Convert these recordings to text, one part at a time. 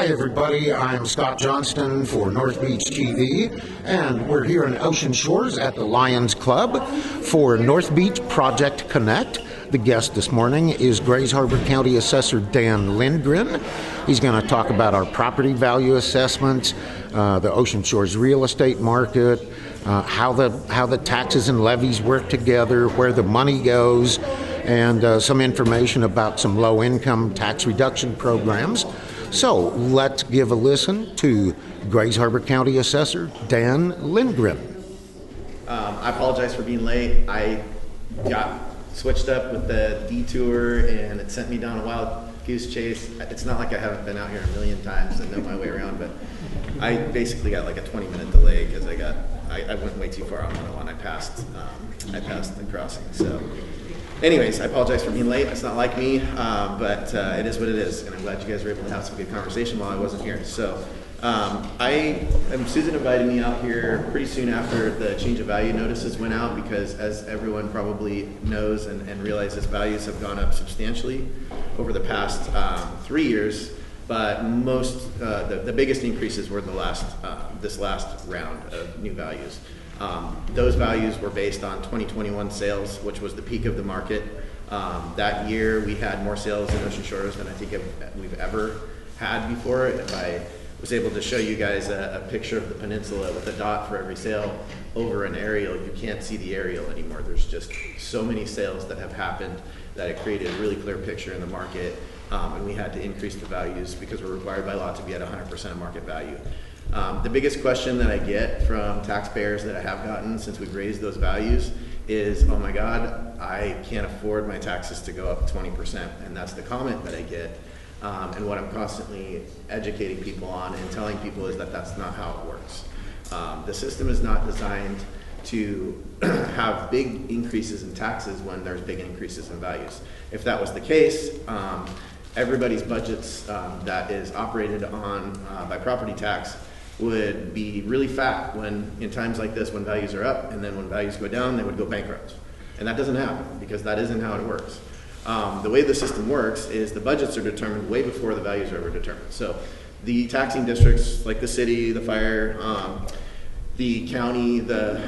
Hi everybody, I'm Scott Johnston for North Beach TV, and we're here in Ocean Shores at the Lions Club for North Beach Project Connect. The guest this morning is Grays Harbor County Assessor Dan Lindgren. He's going to talk about our property value assessments, the Ocean Shores real estate market, how the taxes and levies work together, where the money goes, and some information about some low-income tax reduction programs. So let's give a listen to Grays Harbor County Assessor Dan Lindgren. I apologize for being late. I got switched up with the detour and it sent me down a wild goose chase. It's not like I haven't been out here a million times and know my way around, but I basically got like a 20-minute delay because I went way too far on 101. I passed the crossing. So anyways, I apologize for being late. It's not like me, but it is what it is, and I'm glad you guys were able to have some good conversation while I wasn't here. So Susan invited me out here pretty soon after the change of value notices went out because, as everyone probably knows and realizes, values have gone up substantially over the past 3 years, but the biggest increases were in this last round of new values. Those values were based on 2021 sales, which was the peak of the market. That year we had more sales in Ocean Shores than I think we've ever had before. If I was able to show you guys a picture of the peninsula with a dot for every sale over an aerial, you can't see the aerial anymore. There's just so many sales that have happened that it created a really clear picture in the market, and we had to increase the values because we're required by law to be at 100% of market value. The biggest question that I get from taxpayers that I have gotten since we've raised those values is, oh my God, I can't afford my taxes to go up 20%. And that's the comment that I get. And what I'm constantly educating people on and telling people is that that's not how it works. The system is not designed to have big increases in taxes when there's big increases in values. If that was the case, everybody's budgets that is operated on by property tax would be really fat in times like this when values are up, and then when values go down, they would go bankrupt. And that doesn't happen because that isn't how it works. The way the system works is the budgets are determined way before the values are ever determined. So the taxing districts, like the city, the fire, the county, the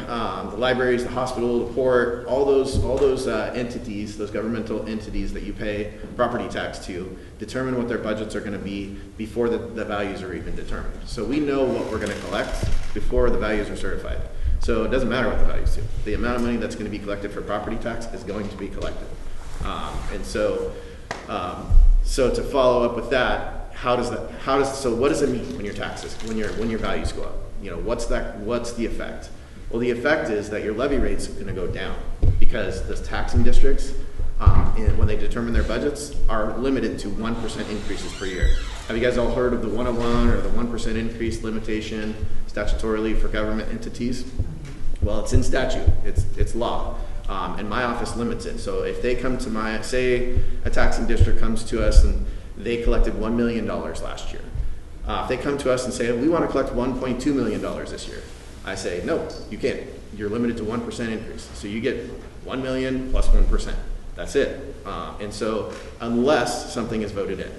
libraries, the hospital, the port, all those entities, those governmental entities that you pay property tax to, determine what their budgets are going to be before the values are even determined. So we know what we're going to collect before the values are certified. So it doesn't matter what the values do. The amount of money that's going to be collected for property tax is going to be collected. So to follow up with that, so what does it mean when your values go up? You know, what's the effect? Well, the effect is that your levy rates are going to go down because the taxing districts, when they determine their budgets, are limited to 1% increases per year. Have you guys all heard of the 101 or the 1% increase limitation statutorily for government entities? Well, it's in statute. It's law. And my office limits it. So if they come to say a taxing district comes to us and they collected $1 million last year. If they come to us and say, we want to collect $1.2 million this year, I say, no, you can't. You're limited to 1% increase. So you get 1 million plus 1%. That's it. And so unless something is voted in.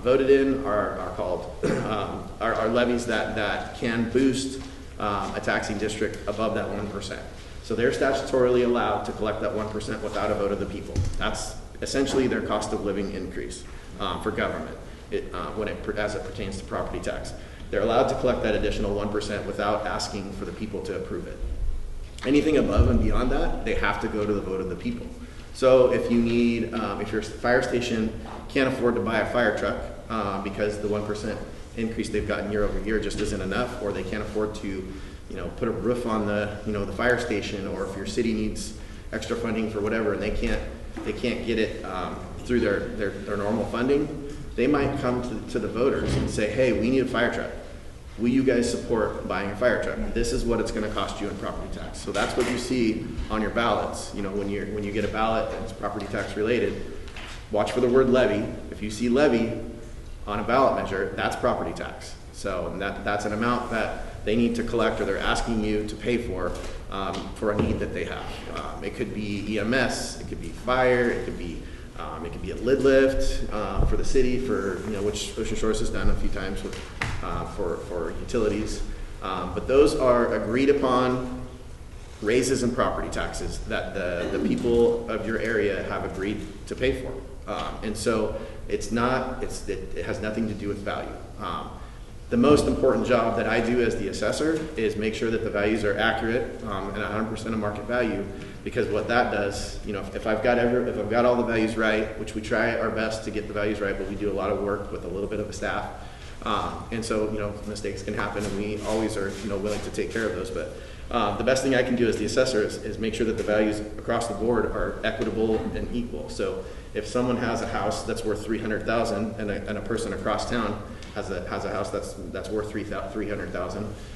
Voted in are called are levies that can boost a taxing district above that 1%. So they're statutorily allowed to collect that 1% without a vote of the people. That's essentially their cost of living increase for government as it pertains to property tax. They're allowed to collect that additional 1% without asking for the people to approve it. Anything above and beyond that, they have to go to the vote of the people. So if if your fire station can't afford to buy a fire truck because the 1% increase they've gotten year over year just isn't enough, or they can't afford to put a roof on the fire station, or if your city needs extra funding for whatever and they can't get it through their normal funding, they might come to the voters and say, hey, we need a fire truck. Will you guys support buying a fire truck? This is what it's going to cost you in property tax. So that's what you see on your ballots. When you get a ballot that's property tax related, watch for the word levy. If you see levy on a ballot measure, that's property tax. So that's an amount that they need to collect, or they're asking you to pay for a need that they have. It could be EMS, it could be fire, it could be It can be a lid lift for the city, for which Ocean Shores has done a few times with, for utilities. But those are agreed upon raises in property taxes that the people of your area have agreed to pay for. And so it has nothing to do with value. The most important job that I do as the assessor is make sure that the values are accurate and 100% of market value, because what that does, if I've got all the values right, which we try our best to get the values right, but we do a lot of work with a little bit of a staff, and so mistakes can happen, and we always are willing to take care of those. But the best thing I can do as the assessor is make sure that the values across the board are equitable and equal. So if someone has a house that's worth $300,000 and a person across town has a house that's worth $300,000,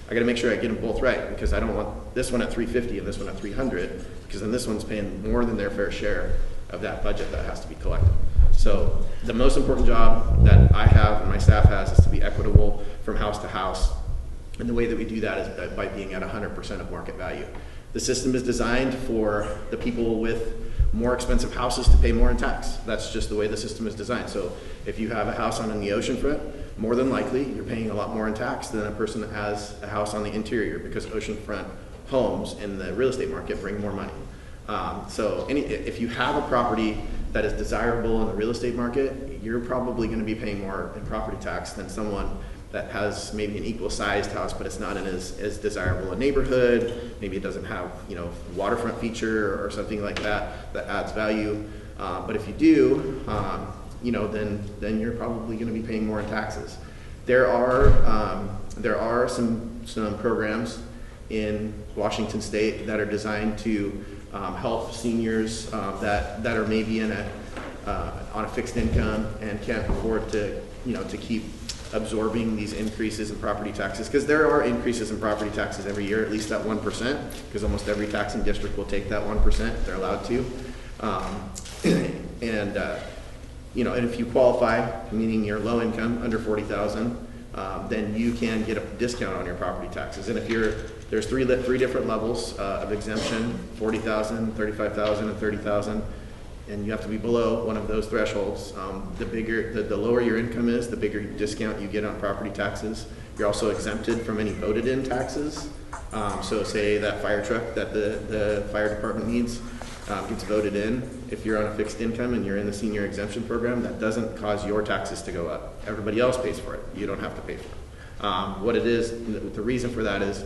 I got to make sure I get them both right, because I don't want this one at $350 and this one at $300, because then this one's paying more than their fair share of that budget that has to be collected. So the most important job that I have and my staff has is to be equitable from house to house. And the way that we do that is by being at 100% of market value. The system is designed for the people with more expensive houses to pay more in tax. That's just the way the system is designed. So if you have a house on the oceanfront, more than likely you're paying a lot more in tax than a person that has a house on the interior, because oceanfront homes in the real estate market bring more money. So if you have a property that is desirable in the real estate market, you're probably going to be paying more in property tax than someone that has maybe an equal sized house, but it's not in as desirable a neighborhood. Maybe it doesn't have waterfront feature or something like that adds value. But if you do, then you're probably going to be paying more in taxes. There are some programs in Washington State that are designed to help seniors that are maybe on a fixed income and can't afford to keep absorbing these increases in property taxes, because there are increases in property taxes every year, at least that 1%, because almost every taxing district will take that 1%. They're allowed to. And if you qualify, meaning you're low income, under 40,000, then you can get a discount on your property taxes. And if there's three different levels of exemption: 40,000, 35,000, and 30,000. And you have to be below one of those thresholds. The lower your income is, the bigger discount you get on property taxes. You're also exempted from any voted-in taxes. So say that fire truck that the fire department needs gets voted in. If you're on a fixed income and you're in the senior exemption program, that doesn't cause your taxes to go up. Everybody else pays for it. You don't have to pay for it. What it is, the reason for that is,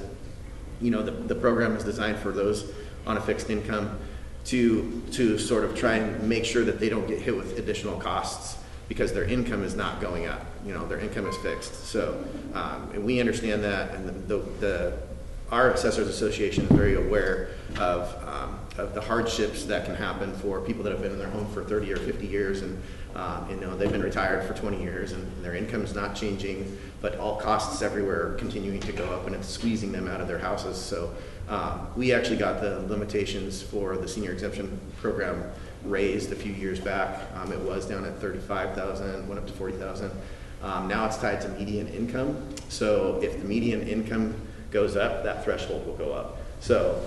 the program is designed for those on a fixed income to sort of try and make sure that they don't get hit with additional costs because their income is not going up. Their income is fixed. So and we understand that, and our Assessors Association is very aware of the hardships that can happen for people that have been in their home for 30 or 50 years, and they've been retired for 20 years, and their income is not changing, but all costs everywhere are continuing to go up, and it's squeezing them out of their houses. So we actually got the limitations for the senior exemption program raised a few years back. It was down at 35,000, went up to 40,000. Now it's tied to median income. So if the median income goes up, that threshold will go up. So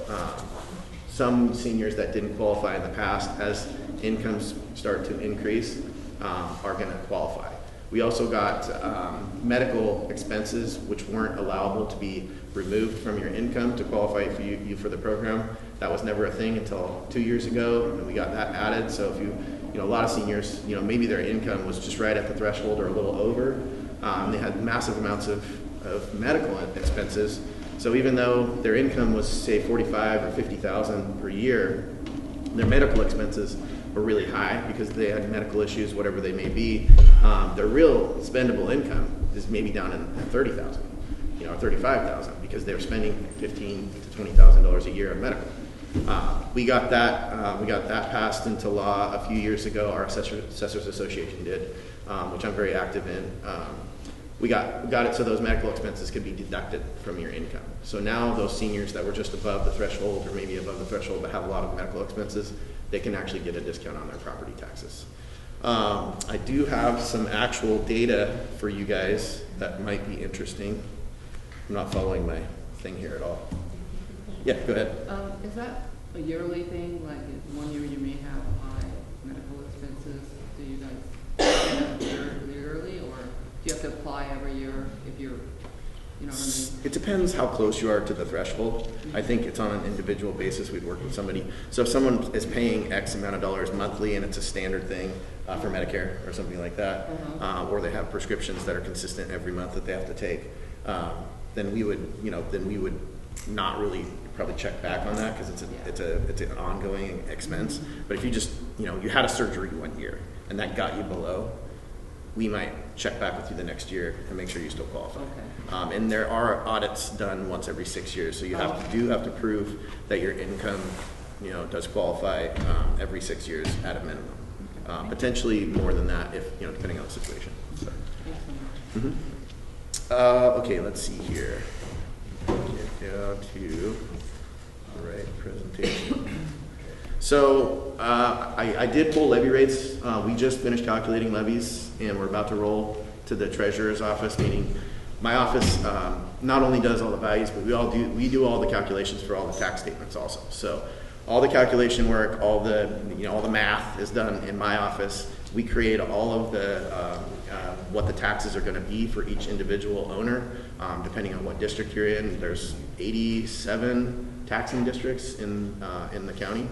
some seniors that didn't qualify in the past, as incomes start to increase, are going to qualify. We also got medical expenses, which weren't allowable to be removed from your income to qualify for you for the program. That was never a thing until 2 years ago, and we got that added. So if a lot of seniors, maybe their income was just right at the threshold or a little over. They had massive amounts of medical expenses. So even though their income was, say, 45 or 50,000 per year, their medical expenses were really high because they had medical issues, whatever they may be. Their real spendable income is maybe down at 30,000, or 35,000, because they're spending $15,000 to $20,000 a year on medical. We got that passed into law a few years ago. Our Assessors Association did, which I'm very active in. We got it so those medical expenses could be deducted from your income. So now those seniors that were just above the threshold, or maybe above the threshold, but have a lot of medical expenses, they can actually get a discount on their property taxes. I do have some actual data for you guys that might be interesting. I'm not following my thing here at all. Yeah, go ahead. Is that a yearly thing? Like 1 year you may have high medical expenses You know what I mean? It depends how close you are to the threshold. I think it's on an individual basis. We'd work with somebody. So if someone is paying X amount of dollars monthly and it's a standard thing for Medicare or something like that, or they have prescriptions that are consistent every month that they have to take, then we would not really probably check back on that because it's an ongoing expense. But if you just, you had a surgery 1 year and that got you below, we might check back with you the next year and make sure you still qualify. Okay. And there are audits done once every 6 years, so you have to prove that your income, does qualify every 6 years at a minimum. Potentially more than that if, depending on the situation. So. Okay, let's see here. Get down to the right presentation. So I did pull levy rates. We just finished calculating levies, and we're about to roll to the treasurer's office, meaning my office not only does all the values, but we do all the calculations for all the tax statements also. So all the calculation work, all the math is done in my office. We create all of the what the taxes are going to be for each individual owner, depending on what district you're in. There's 87 taxing districts in the county.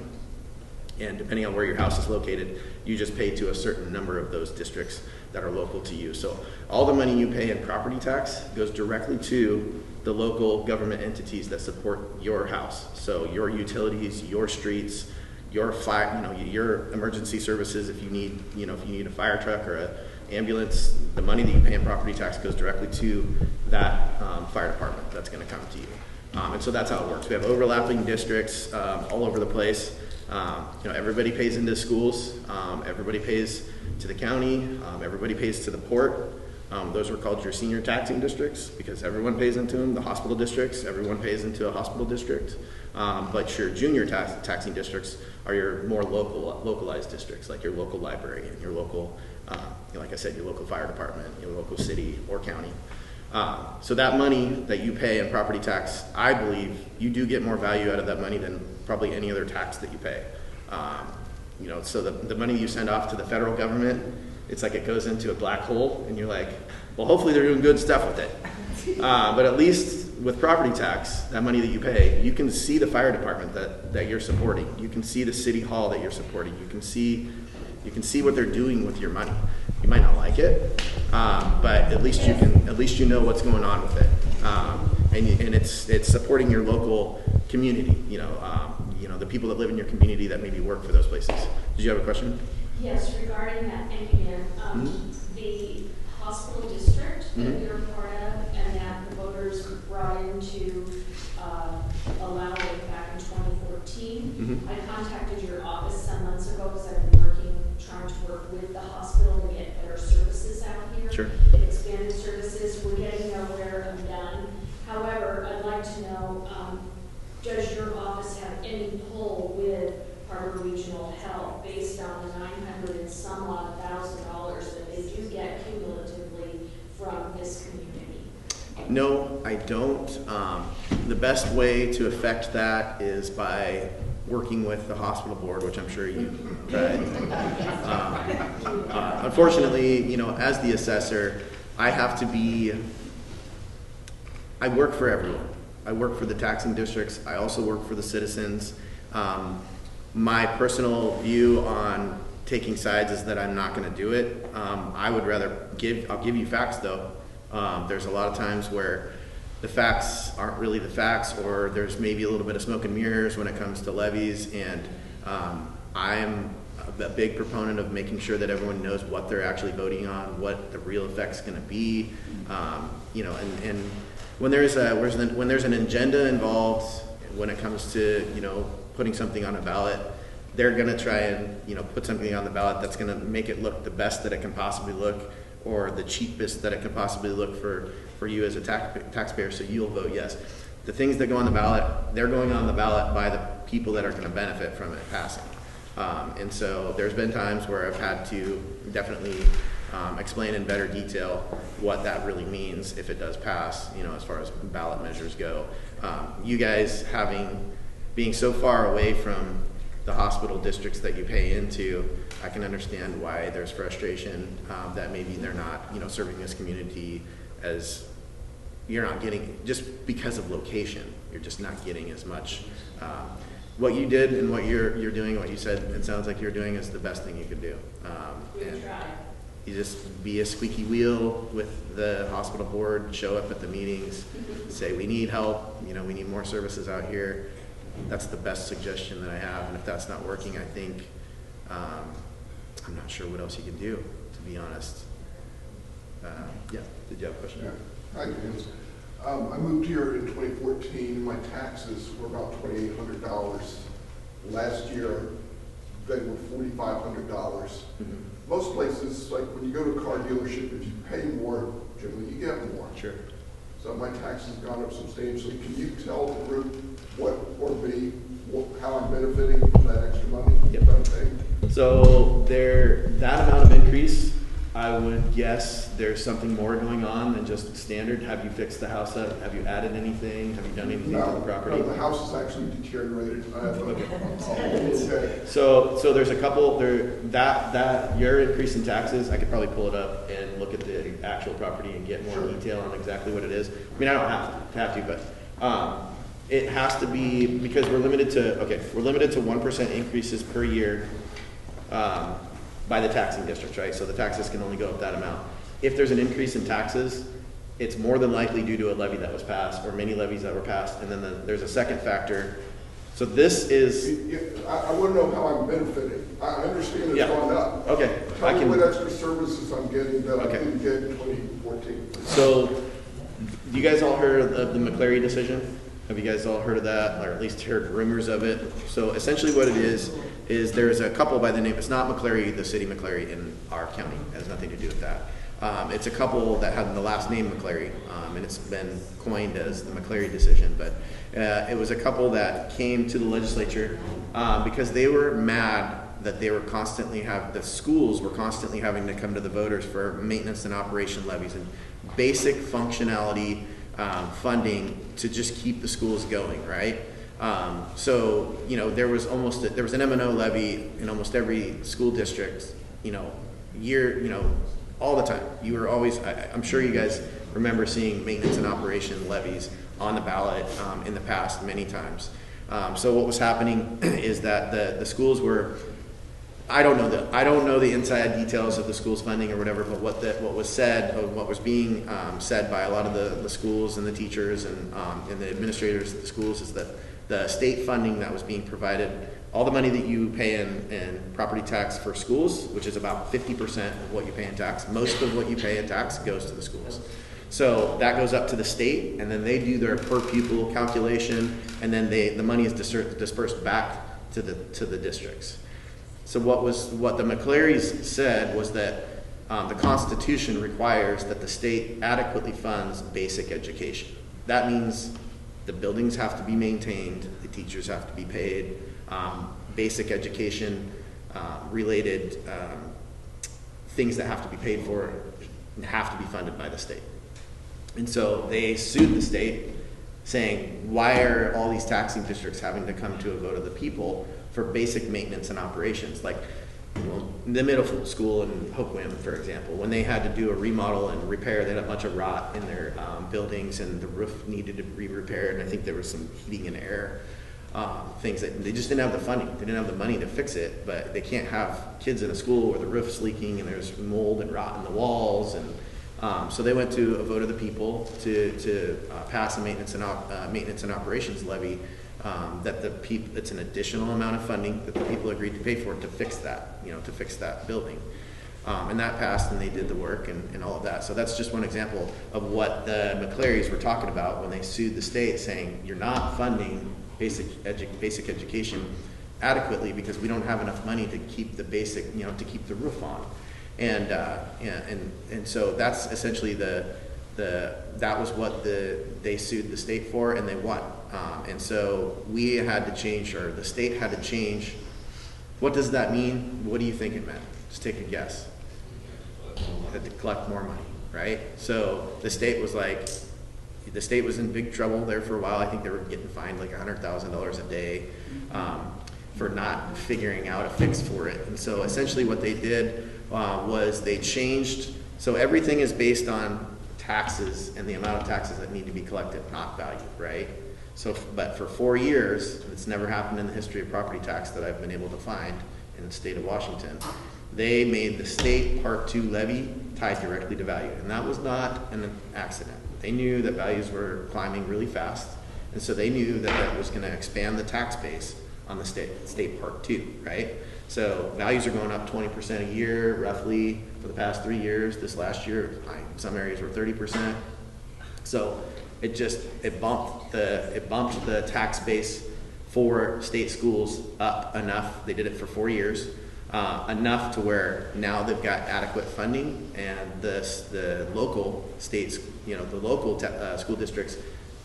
And depending on where your house is located, you just pay to a certain number of those districts that are local to you. So all the money you pay in property tax goes directly to the local government entities that support your house. So your utilities, your streets, your fire, your emergency services. If you need a fire truck or an ambulance, the money that you pay in property tax goes directly to that fire department that's going to come to you. And so that's how it works. We have overlapping districts all over the place. Everybody pays into schools, everybody pays to the county, everybody pays to the port. Those were called your senior taxing districts because everyone pays into them. The hospital districts, everyone pays into a hospital district. But your junior taxing districts are your more localized districts, like your local library and your local, like I said, your local fire department, your local city or county. So that money that you pay in property tax, I believe you do get more value out of that money than probably any other tax that you pay. So the money you send off to the federal government, it's like it goes into a black hole and you're like, well, hopefully they're doing good stuff with it. But at least with property tax, that money that you pay, you can see the fire department that you're supporting. You can see the city hall that you're supporting. You can see what they're doing with your money. You might not like it, but at least you know what's going on with it, and it's supporting your local community. The people that live in your community that maybe work for those places. Did you have a question? Yes, regarding that, thank you, Dan. The hospital district that you're a part of, and that the voters brought into allow it back in 2014. I contacted your office some months ago because I've been trying to work with the hospital to get better services out here. Sure. Expanded services. We're getting nowhere. I'm done. However, I'd like to know, does your office have any pull with Harper Regional Health based on the $900 and some odd $1,000 that they do get cumulatively from this community? No, I don't. The best way to affect that is by working with the hospital board, which I'm sure you tried. Unfortunately, as the assessor, I work for everyone. I work for the taxing districts. I also work for the citizens. My personal view on taking sides is that I'm not going to do it. I would rather I'll give you facts though. There's a lot of times where the facts aren't really the facts, or there's maybe a little bit of smoke and mirrors when it comes to levies, and I'm a big proponent of making sure that everyone knows what they're actually voting on, what the real effect's going to be, and when there's an agenda involved, when it comes to putting something on a ballot, they're going to try and put something on the ballot that's going to make it look the best that it can possibly look, or the cheapest that it can possibly look for you as a taxpayer, so you'll vote yes. The things that go on the ballot, they're going on the ballot by the people that are going to benefit from it passing. And so there's been times where I've had to definitely explain in better detail what that really means if it does pass, as far as ballot measures go. You guys being so far away from the hospital districts that you pay into, I can understand why there's frustration that maybe they're not, serving this community as you're not getting, just because of location, you're just not getting as much. What you did and what you're doing, what you said, it sounds like you're doing is the best thing you could do. And you just be a squeaky wheel with the hospital board, show up at the meetings, say we need help, we need more services out here. That's the best suggestion that I have, and if that's not working, I think, I'm not sure what else you can do, to be honest. Yeah, did you have a question? Yeah. Hi, James. I moved here in 2014. My taxes were about $2,800. Last year, they were $4,500. Mm-hmm. Most places, like when you go to a car dealership, if you pay more, generally you get more. Sure. So my taxes have gone up substantially. Can you tell the group what, or me, how I'm benefiting from that extra money? Yep. that I'm paying? So that amount of increase, I would guess there's something more going on than just standard. Have you fixed the house up? Have you added anything? Have you done anything to the property? No, the house is actually deteriorated. I have okay. So there's a couple there that your increase in taxes, I could probably pull it up and look at the actual property and get more detail on exactly what it is. I mean, I don't have to, but it has to be, because we're limited to 1% increases per year by the taxing districts, right? So the taxes can only go up that amount. If there's an increase in taxes, it's more than likely due to a levy that was passed or many levies that were passed. And then there's a second factor. So this is... I want to know how I'm benefiting. I understand it's gone up. Okay. Tell me what extra services I'm getting that I didn't get in 2014. So you guys all heard of the McCleary decision? Have you guys all heard of that, or at least heard rumors of it? So essentially what it is there's a couple by the name, it's not McCleary, the city McCleary in our county. It has nothing to do with that. It's a couple that had the last name McCleary, and it's been coined as the McCleary decision. But it was a couple that came to the legislature because they were mad that they were the schools were constantly having to come to the voters for maintenance and operation levies and basic functionality funding to just keep the schools going, right? So, there was an M&O levy in almost every school district, all the time. You were always, I'm sure you guys remember seeing maintenance and operation levies on the ballot in the past many times. So what was happening is that the schools were, I don't know the inside details of the school's funding or whatever, but what was said, or what was being said by a lot of the schools and the teachers and the administrators at the schools is that the state funding that was being provided, all the money that you pay in property tax for schools, which is about 50% of what you pay in tax, most of what you pay in tax goes to the schools. So that goes up to the state, and then they do their per pupil calculation, and then the money is dispersed back to the districts. So what the McClearys said was that the Constitution requires that the state adequately funds basic education. That means the buildings have to be maintained, the teachers have to be paid, basic education related things that have to be paid for have to be funded by the state. And so they sued the state saying, why are all these taxing districts having to come to a vote of the people for basic maintenance and operations? Like the middle school in Hoquiam, for example, when they had to do a remodel and repair, they had a bunch of rot in their buildings and the roof needed to be repaired, and I think there was some heating and air things that they just didn't have the funding. They didn't have the money to fix it, but they can't have kids in a school where the roof's leaking and there's mold and rot in the walls. And so they went to a vote of the people to pass a maintenance and operations levy it's an additional amount of funding that the people agreed to pay for to fix that building. And that passed, and they did the work and all of that. So that's just one example of what the McClearys were talking about when they sued the state, saying you're not funding basic education adequately because we don't have enough money to keep the basic, to keep the roof on. And so that's essentially that was what they sued the state for, and they won. And so we had to change, or the state had to change. What does that mean? What do you think it meant? Just take a guess. Had to collect more money, right? So the state was in big trouble there for a while. I think they were getting fined like $100,000 a day for not figuring out a fix for it. And so essentially what they did was they changed. So everything is based on taxes and the amount of taxes that need to be collected, not value, right? So, but for 4 years, it's never happened in the history of property tax that I've been able to find in the state of Washington. They made the state Part 2 levy tied directly to value, and that was not an accident. They knew that values were climbing really fast, and so they knew that that was going to expand the tax base on the state Part 2, right? So values are going up 20% a year, roughly, for the past 3 years. This last year, some areas were 30%. So it bumped the tax base for state schools up enough. They did it for 4 years, enough to where now they've got adequate funding, and the local states, the local school districts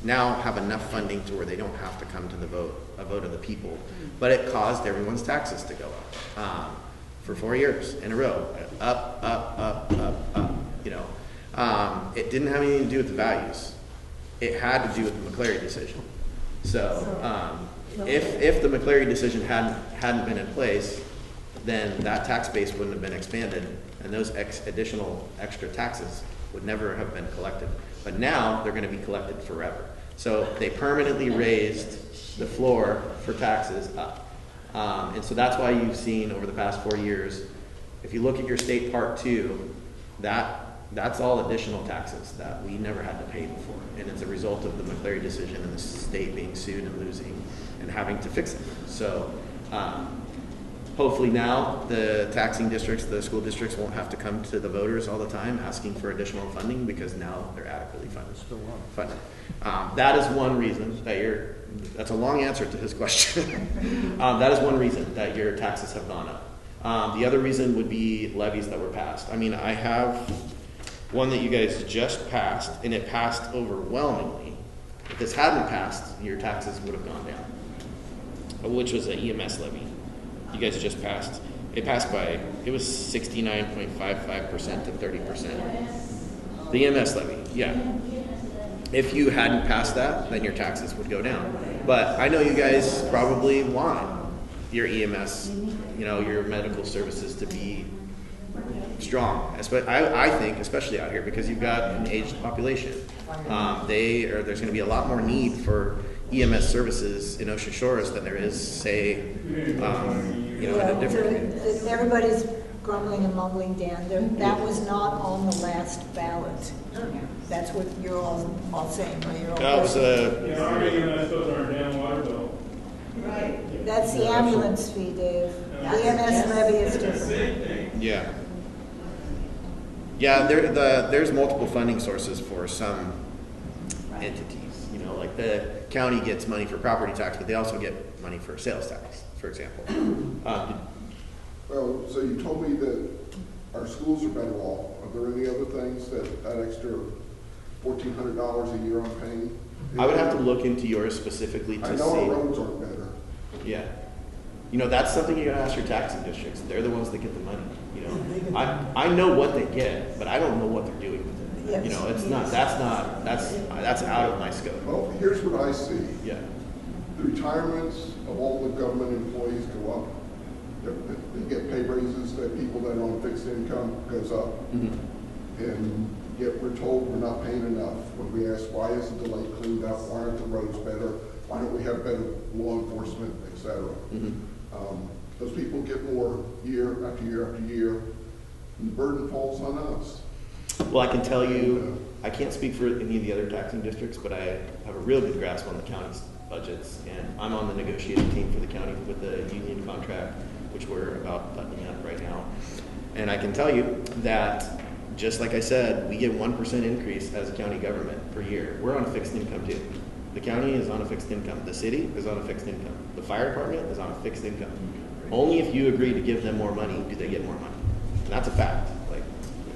now have enough funding to where they don't have to come to a vote of the people. But it caused everyone's taxes to go up for 4 years in a row, up. It didn't have anything to do with the values. It had to do with the McCleary decision. So if the McCleary decision hadn't been in place, then that tax base wouldn't have been expanded, and those additional extra taxes would never have been collected. But now they're going to be collected forever. So they permanently raised the floor for taxes up. And so that's why you've seen over the past 4 years, if you look at your state Part 2, that's all additional taxes that we never had to pay before. And it's a result of the McCleary decision and the state being sued and losing and having to fix it. So hopefully now the taxing districts, the school districts won't have to come to the voters all the time asking for additional funding, because now they're adequately funded. That is one reason that that's a long answer to his question. That is one reason that your taxes have gone up. The other reason would be levies that were passed. I mean, I have one that you guys just passed, and it passed overwhelmingly. If this hadn't passed, your taxes would have gone down, which was an EMS levy. You guys just passed. It passed by, it was 69.55% to 30%. The EMS levy, yeah. If you hadn't passed that, then your taxes would go down. But I know you guys probably want your EMS, your medical services to be strong. I think, especially out here, because you've got an aged population. There's going to be a lot more need for EMS services in Ocean Shores than there is, say, in a different. Everybody's grumbling and mumbling, Dan. That was not on the last ballot. That's what you're all saying, right? You're all That was our EMS goes on our damn water bill. right. That's the ambulance fee, Dave. The EMS levy is different. Yeah. Yeah, there's multiple funding sources for some entities. Like the county gets money for property tax, but they also get money for sales tax, for example. Well, so you told me that our schools are better off. Are there any other things that extra $1,400 a year I'm paying? I would have to look into yours specifically to I see. know our roads aren't better. Yeah. That's something you gotta ask your taxing districts. They're the ones that get the money. I know what they get, but I don't know what they're doing with it. Yes. That's out of my scope. Well, here's what I see. Yeah. The retirements of all the government employees go up. They get pay raises. That people that are on fixed income goes up. Mm-hmm. And yet we're told we're not paying enough. When we ask why isn't the lake cleaned up, why aren't the roads better, why don't we have better law enforcement, et cetera. Mm-hmm. Those people get more year after year after year, and the burden falls on us. Well, I can tell you, I can't speak for any of the other taxing districts, but I have a real good grasp on the county's budgets, and I'm on the negotiating team for the county with the union contract, which we're about buttoning up right now. And I can tell you that, just like I said, we get 1% increase as a county government per year. We're on a fixed income too. The county is on a fixed income. The city is on a fixed income. The fire department is on a fixed income. Only if you agree to give them more money do they get more money. And that's a fact.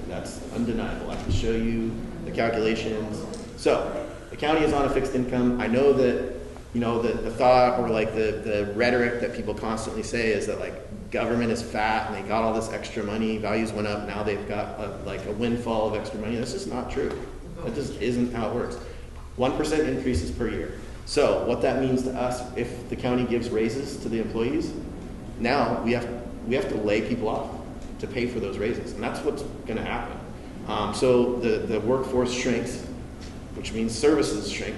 That's undeniable. I can show you the calculations. So the county is on a fixed income. I know that, the thought or the rhetoric that people constantly say is that government is fat and they got all this extra money, values went up, now they've got a windfall of extra money. That's just not true. That just isn't how it works. 1% increases per year. So what that means to us, if the county gives raises to the employees, now we have to lay people off to pay for those raises, and that's what's going to happen. So the workforce shrinks, which means services shrink,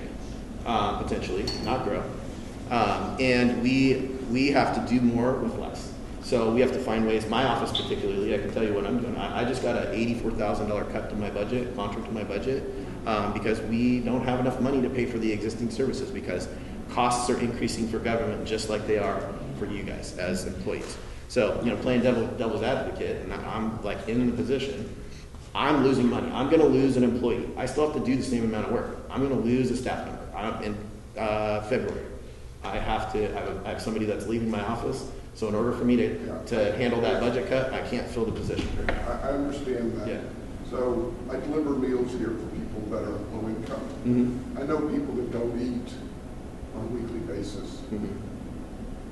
potentially, not grow. And we have to do more with less. So we have to find ways, my office particularly, I can tell you what I'm doing. I just got an $84,000 cut to my budget, contra to my budget, because we don't have enough money to pay for the existing services because costs are increasing for government just like they are for you guys as employees. So, playing devil's advocate, and I'm like in the position, I'm losing money. I'm going to lose an employee. I still have to do the same amount of work. I'm going to lose a staff member. In February, I have somebody that's leaving my office. So in order for me to handle that budget cut, I can't fill the position. I understand that. Yeah. So I deliver meals here for people that are low income. I know people that don't eat on a weekly basis.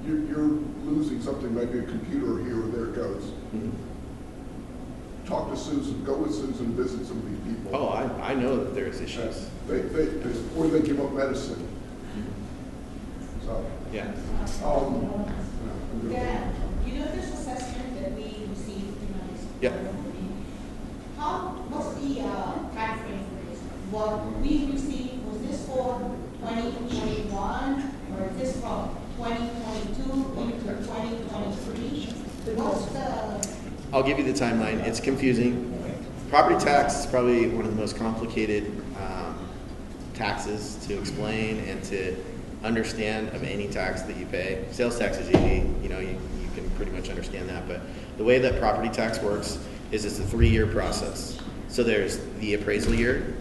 You're losing something, maybe a computer here or there goes. Talk to Susan, go with Susan, visit some of these people. Oh, I know that there's issues. Or they give up medicine. So, Yeah. Dan, you know this assessment that we received Yep. what's the time frame for this? What we received, was this for 2021 or is this from 2022 into 2023? What's the? I'll give you the timeline. It's confusing. Property tax is probably one of the most complicated taxes to explain and to understand of any tax that you pay. Sales tax is easy, you can pretty much understand that, but the way that property tax works is it's a 3-year process. So there's the appraisal year,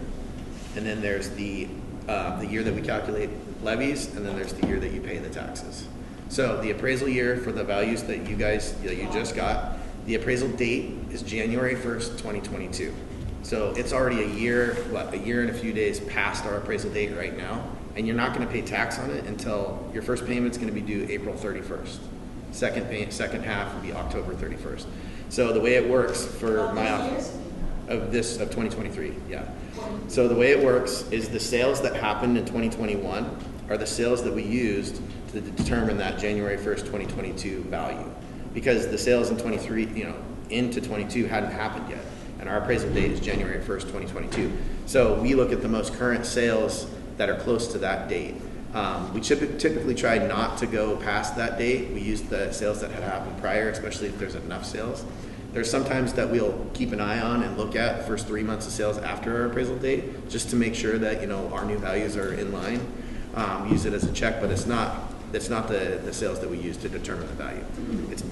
and then there's the year that we calculate levies, and then there's the year that you pay the taxes. So the appraisal year for the values that you just got, the appraisal date is January 1st, 2022. So it's already a year and a few days past our appraisal date right now. And you're not going to pay tax on it until your first payment's going to be due April 31st. Second half will be October 31st. So the way it works for my office of 2023, yeah. So the way it works is the sales that happened in 2021 are the sales that we used to determine that January 1st, 2022 value. Because the sales in 23, into 22 hadn't happened yet. And our appraisal date is January 1st, 2022. So we look at the most current sales that are close to that date. We typically try not to go past that date. We use the sales that had happened prior, especially if there's enough sales. There's sometimes that we'll keep an eye on and look at the first 3 months of sales after our appraisal date, just to make sure that our new values are in line. Use it as a check, but it's not the sales that we use to determine the value. It's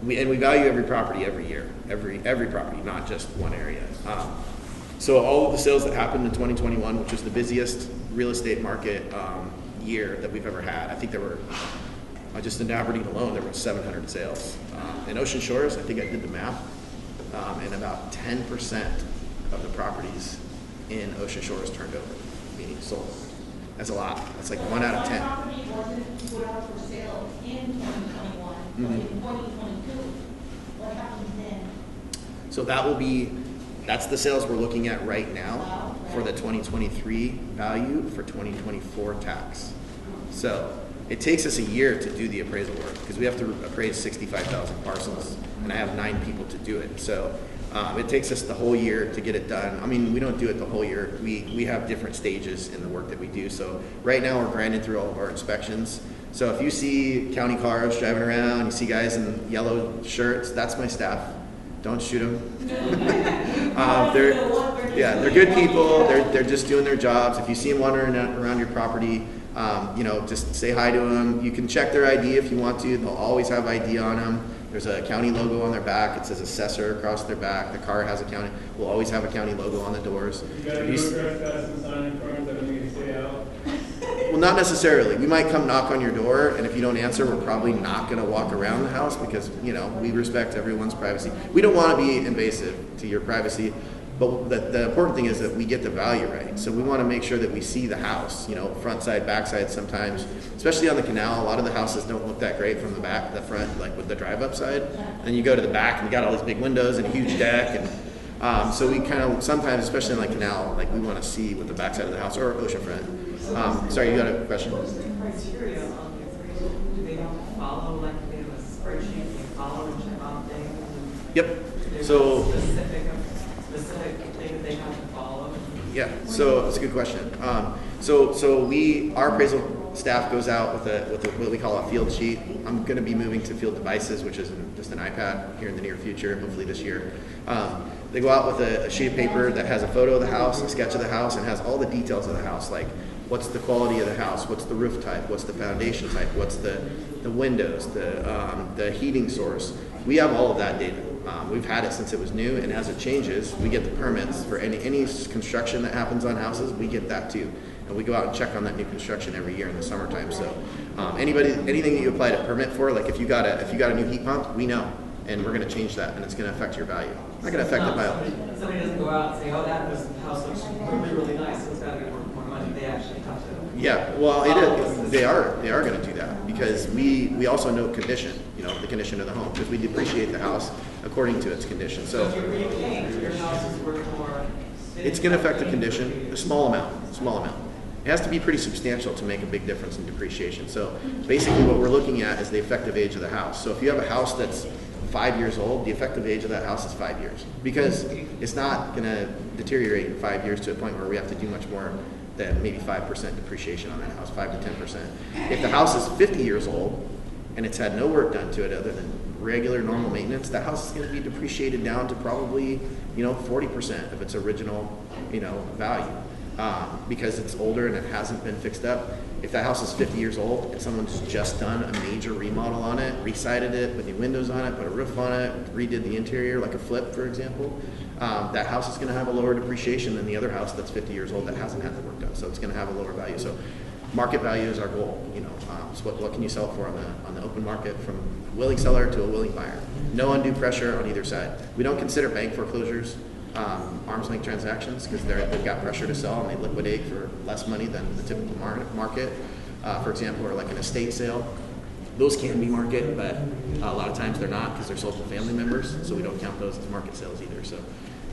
we value every property every year, every property, not just one area. So all of the sales that happened in 2021, which was the busiest real estate market year that we've ever had, I think there were, just in Aberdeen alone, there were 700 sales. In Ocean Shores, I think I did the math, and about 10% of the properties in Ocean Shores turned over, meaning sold. That's a lot. That's like 1 out of 10. One property wasn't put out for sale in 2021, but in 2022, what happens then? So that's the sales we're looking at right now for the 2023 value for 2024 tax. So it takes us a year to do the appraisal work because we have to appraise 65,000 parcels, and I have 9 people to do it. So it takes us the whole year to get it done. I mean, we don't do it the whole year. We have different stages in the work that we do. So right now we're grinding through all of our inspections. So if you see county cars driving around, you see guys in yellow shirts, that's my staff. Don't shoot them. They're good people. They're just doing their jobs. If you see them wandering around your property, just say hi to them. You can check their ID if you want to. They'll always have ID on them. There's a county logo on their back. It says Assessor across their back. The car has a county. We'll always have a county logo on the doors. You gotta do a trespassing sign in front that we need to stay out. Well, not necessarily. We might come knock on your door, and if you don't answer, we're probably not going to walk around the house because, we respect everyone's privacy. We don't want to be invasive to your privacy, but the important thing is that we get the value right. So we want to make sure that we see the house, front side, back side sometimes, especially on the canal. A lot of the houses don't look that great from the back, the front, like with the drive-up side. And you go to the back, and you got all these big windows and a huge deck, and so we kind of sometimes, especially on the canal, like we want to see with the back side of the house or oceanfront. Sorry, you got a question? What's the criteria on the appraisal? Do they don't follow, like they have a spreadsheet, they follow and check off things? Yep. So Specific specific thing that they have to follow? Yeah, so that's a good question. Our appraisal staff goes out with what we call a field sheet. I'm going to be moving to field devices, which is just an iPad here in the near future, hopefully this year. They go out with a sheet of paper that has a photo of the house, a sketch of the house, and has all the details of the house, like what's the quality of the house, what's the roof type, what's the foundation type, what's the windows, the heating source. We have all of that data. We've had it since it was new, and as it changes, we get the permits for any construction that happens on houses. We get that too, and we go out and check on that new construction every year in the summertime. So, anything that you applied a permit for, like if you got a new heat pump, we know, and we're going to change that, and it's going to affect your value. It's not going to affect it by. Somebody doesn't go out and say, "Oh, that house looks really, really nice, so it's got to be worth more money." They actually have to. Yeah, well, it is. They are going to do that because we also know condition. The condition of the home, because we depreciate the house according to its condition. So if you're repainting, your house is worth more. It's going to affect the condition, a small amount. It has to be pretty substantial to make a big difference in depreciation. So basically what we're looking at is the effective age of the house. So if you have a house that's 5 years old, the effective age of that house is 5 years, because it's not going to deteriorate in 5 years to a point where we have to do much more than maybe 5% depreciation on that house, 5 to 10%. If the house is 50 years old and it's had no work done to it other than regular normal maintenance, that house is going to be depreciated down to probably 40% of its original value, because it's older and it hasn't been fixed up. If that house is 50 years old and someone's just done a major remodel on it, resided it, put new windows on it, put a roof on it, redid the interior, like a flip, for example, that house is going to have a lower depreciation than the other house that's 50 years old that hasn't had the work done. So it's going to have a lower value. So market value is our goal. So what can you sell for on the open market, from a willing seller to a willing buyer? No undue pressure on either side. We don't consider bank foreclosures arm's length transactions, because they've got pressure to sell and they liquidate for less money than the typical market. For example, or like an estate sale. Those can be market, but a lot of times they're not, because they're sold to family members, so we don't count those as market sales either. So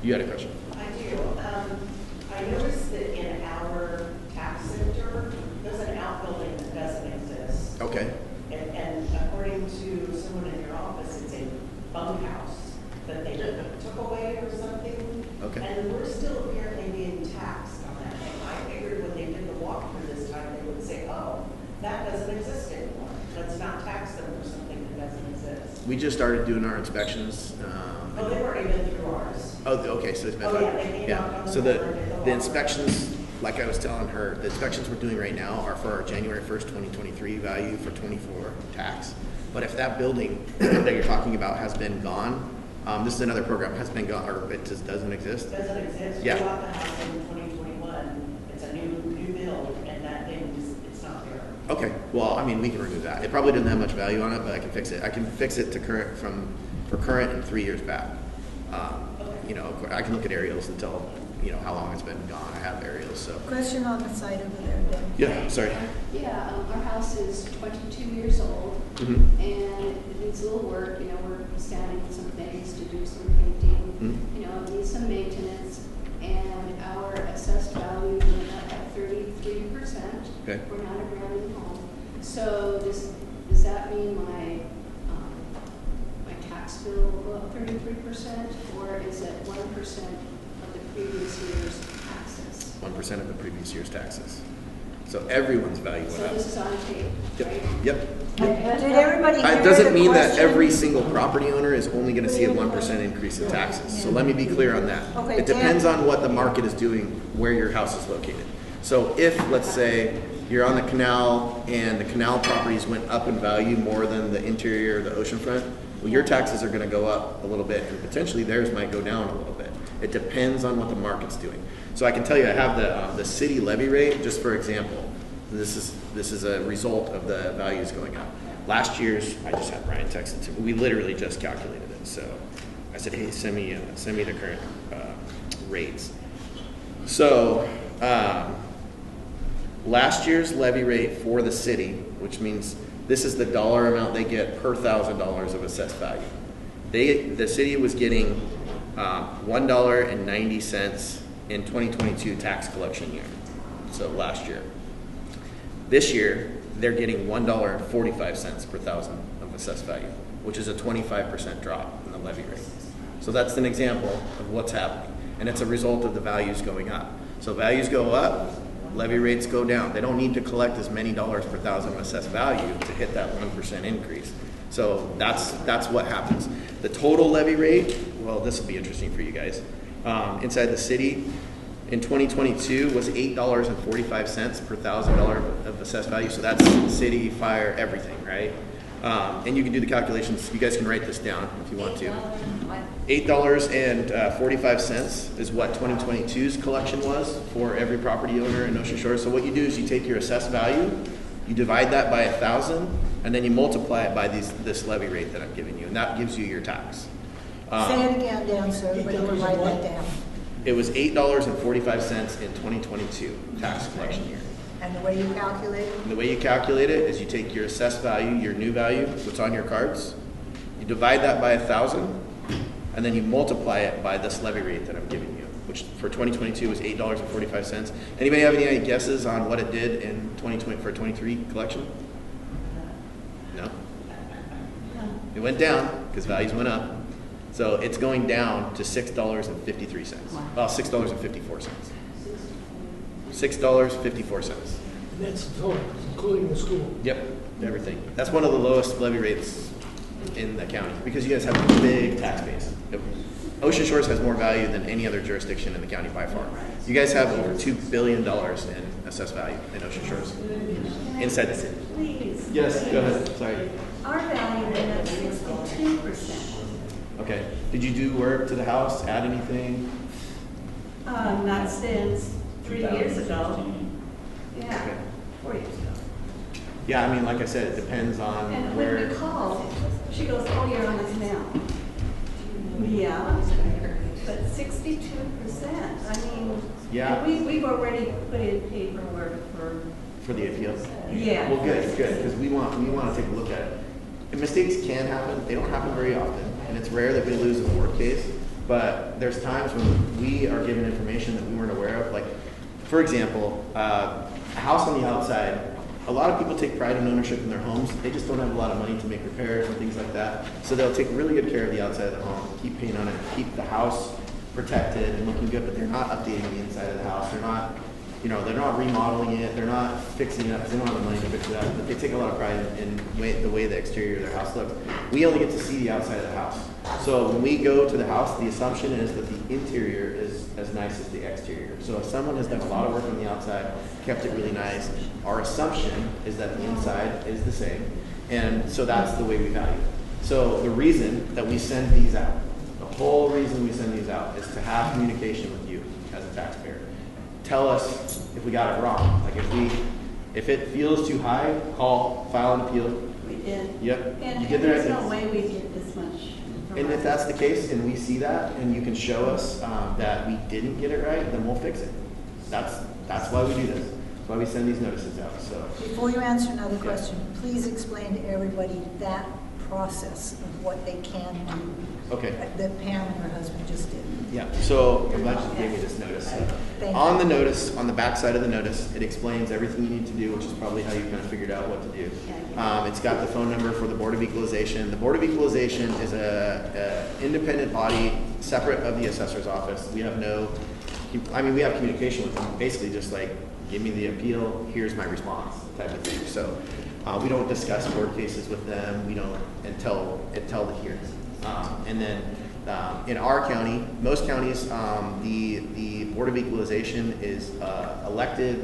you had a question? I do. I noticed that in our tax center, there's an outbuilding that doesn't exist. Okay. And according to someone in your office, it's a bunkhouse that they took away or something. Okay. And we're still apparently being taxed on that thing. I figured when they did the walkthrough this time, they would say, oh, that doesn't exist anymore. Let's not tax them for something that doesn't exist. We just started doing our inspections. Oh, they've already been through ours. Oh, okay, so it's been So the inspections, like I was telling her, the inspections we're doing right now are for our January 1st, 2023 value for 24 tax. But if that building that you're talking about has been gone, this is another program, has been gone, or it just doesn't exist. Doesn't exist. Yeah. We bought the house in 2021. It's a new build, and that thing it's not there. Okay, well, I mean, we can remove that. It probably doesn't have much value on it, but I can fix it. I can fix it to current for current and 3 years back. I can look at aerials and tell how long it's been gone. I have aerials, so. Question on the side over there, Dan. Yeah, sorry. Yeah, our house is 22 years old, Mm-hmm. and it needs a little work. We're sanding some things to do some painting. Mm-hmm. It needs some maintenance, and our assessed value went up at 33%. Okay. We're not a brand new home. So does that mean my tax bill will go up 33%, or is it 1% of the previous year's taxes? 1% of the previous year's taxes. So everyone's value went So up. this is on tape, right? Yep. Did everybody hear It doesn't the mean that question? every single property owner is only going to see a 1% increase in taxes. So let me be clear on that. Okay, It depends on what the market is doing, where your house is located. So if, let's say, you're on the canal and the canal properties went up in value more than the interior or the oceanfront, well, your taxes are going to go up a little bit, and potentially theirs might go down a little bit. It depends on what the market's doing. So I can tell you, I have the city levy rate, just for example. This is a result of the values going up. Last year's, I just had Brian text it to me. We literally just calculated it. So I said, hey, send me the current rates. So last year's levy rate for the city, which means this is the dollar amount they get per $1,000 of assessed value. The city was getting $1.90 in 2022 tax collection year. So last year. This year, they're getting $1.45 per thousand of assessed value, which is a 25% drop in the levy rate. So that's an example of what's happening. and it's a result of the values going up. So values go up, levy rates go down. They don't need to collect as many dollars per thousand of assessed value to hit that 1% increase. So that's what happens. The total levy rate, well, this will be interesting for you guys. Inside the city, in 2022 was $8.45 per $1,000 of assessed value. So that's city, fire, everything, right? And you can do the calculations. You guys can write this down if you want to. $8.45 is what 2022's collection was for every property owner in Ocean Shores. So what you do is you take your assessed value, you divide that by 1,000, and then you multiply it by this levy rate that I'm giving you, and that gives you your tax. Say it again, Dan, so everybody can write that down. It was $8.45 in 2022 tax collection year. And the way you calculate it? And the way you calculate it is you take your assessed value, your new value, what's on your cards, you divide that by 1,000, and then you multiply it by this levy rate that I'm giving you, which for 2022 was $8.45. Anybody have any guesses on what it did in 2020 for 23 collection? No? It went down because values went up. So it's going down to $6.53. Well, $6.54. $6.54. That's the total, including the school. Yep, everything. That's one of the lowest levy rates in the county because you guys have a big tax base. Ocean Shores has more value than any other jurisdiction in the county by far. You guys have over $2 billion in assessed value in Ocean Shores inside the city. Please. Yes, go ahead. Sorry. Our value went up 62%. Okay. Did you do work to the house? Add anything? Not since 3 years ago. Okay. Yeah, 4 years ago. Yeah, I mean, like I said, it depends on And where. when we called, she goes, "Oh, you're on his now." Yeah, but 62%. I mean, Yeah. and we've already put in paperwork For the appeal? Yeah. Well, good, because we want to take a look at it. And mistakes can happen. They don't happen very often, and it's rare that we lose a court case. But there's times when we are given information that we weren't aware of. Like, for example, a house on the outside. A lot of people take pride in ownership in their homes. They just don't have a lot of money to make repairs and things like that. So they'll take really good care of the outside of the home, keep paint on it, keep the house protected and looking good. But they're not updating the inside of the house. They're not. They're not remodeling it, they're not fixing it up, because they don't have the money to fix it up, but they take a lot of pride in the way the exterior of their house looks. We only get to see the outside of the house. So when we go to the house, the assumption is that the interior is as nice as the exterior. So if someone has done a lot of work on the outside, kept it really nice, our assumption is that the inside is the same. And so that's the way we value it. So the reason that we send these out, the whole reason we send these out is to have communication with you as a taxpayer. Tell us if we got it wrong. Like if it feels too high, call, file an appeal. we did. Yep. And You get the there's right no things. way we get this much. And if that's the case, and we see that, and you can show us that we didn't get it right, then we'll fix it. That's why we do this. That's why we send these notices out. So Before you answer another question, please explain to everybody that process of what they can do. okay. That Pam and her husband just did. Yeah, so I'm glad you gave me this notice. Thank On you. the notice, on the back side of the notice, it explains everything you need to do, which is probably how you kind of figured out what to do. It's got the phone number for the Board of Equalization. The Board of Equalization is a independent body, separate of the assessor's office. We have we have communication with them, basically just like, give me the appeal, here's my response, type of thing. So we don't discuss court cases with them. We don't until the hearing. And then in our county, most counties, the Board of Equalization is not elected,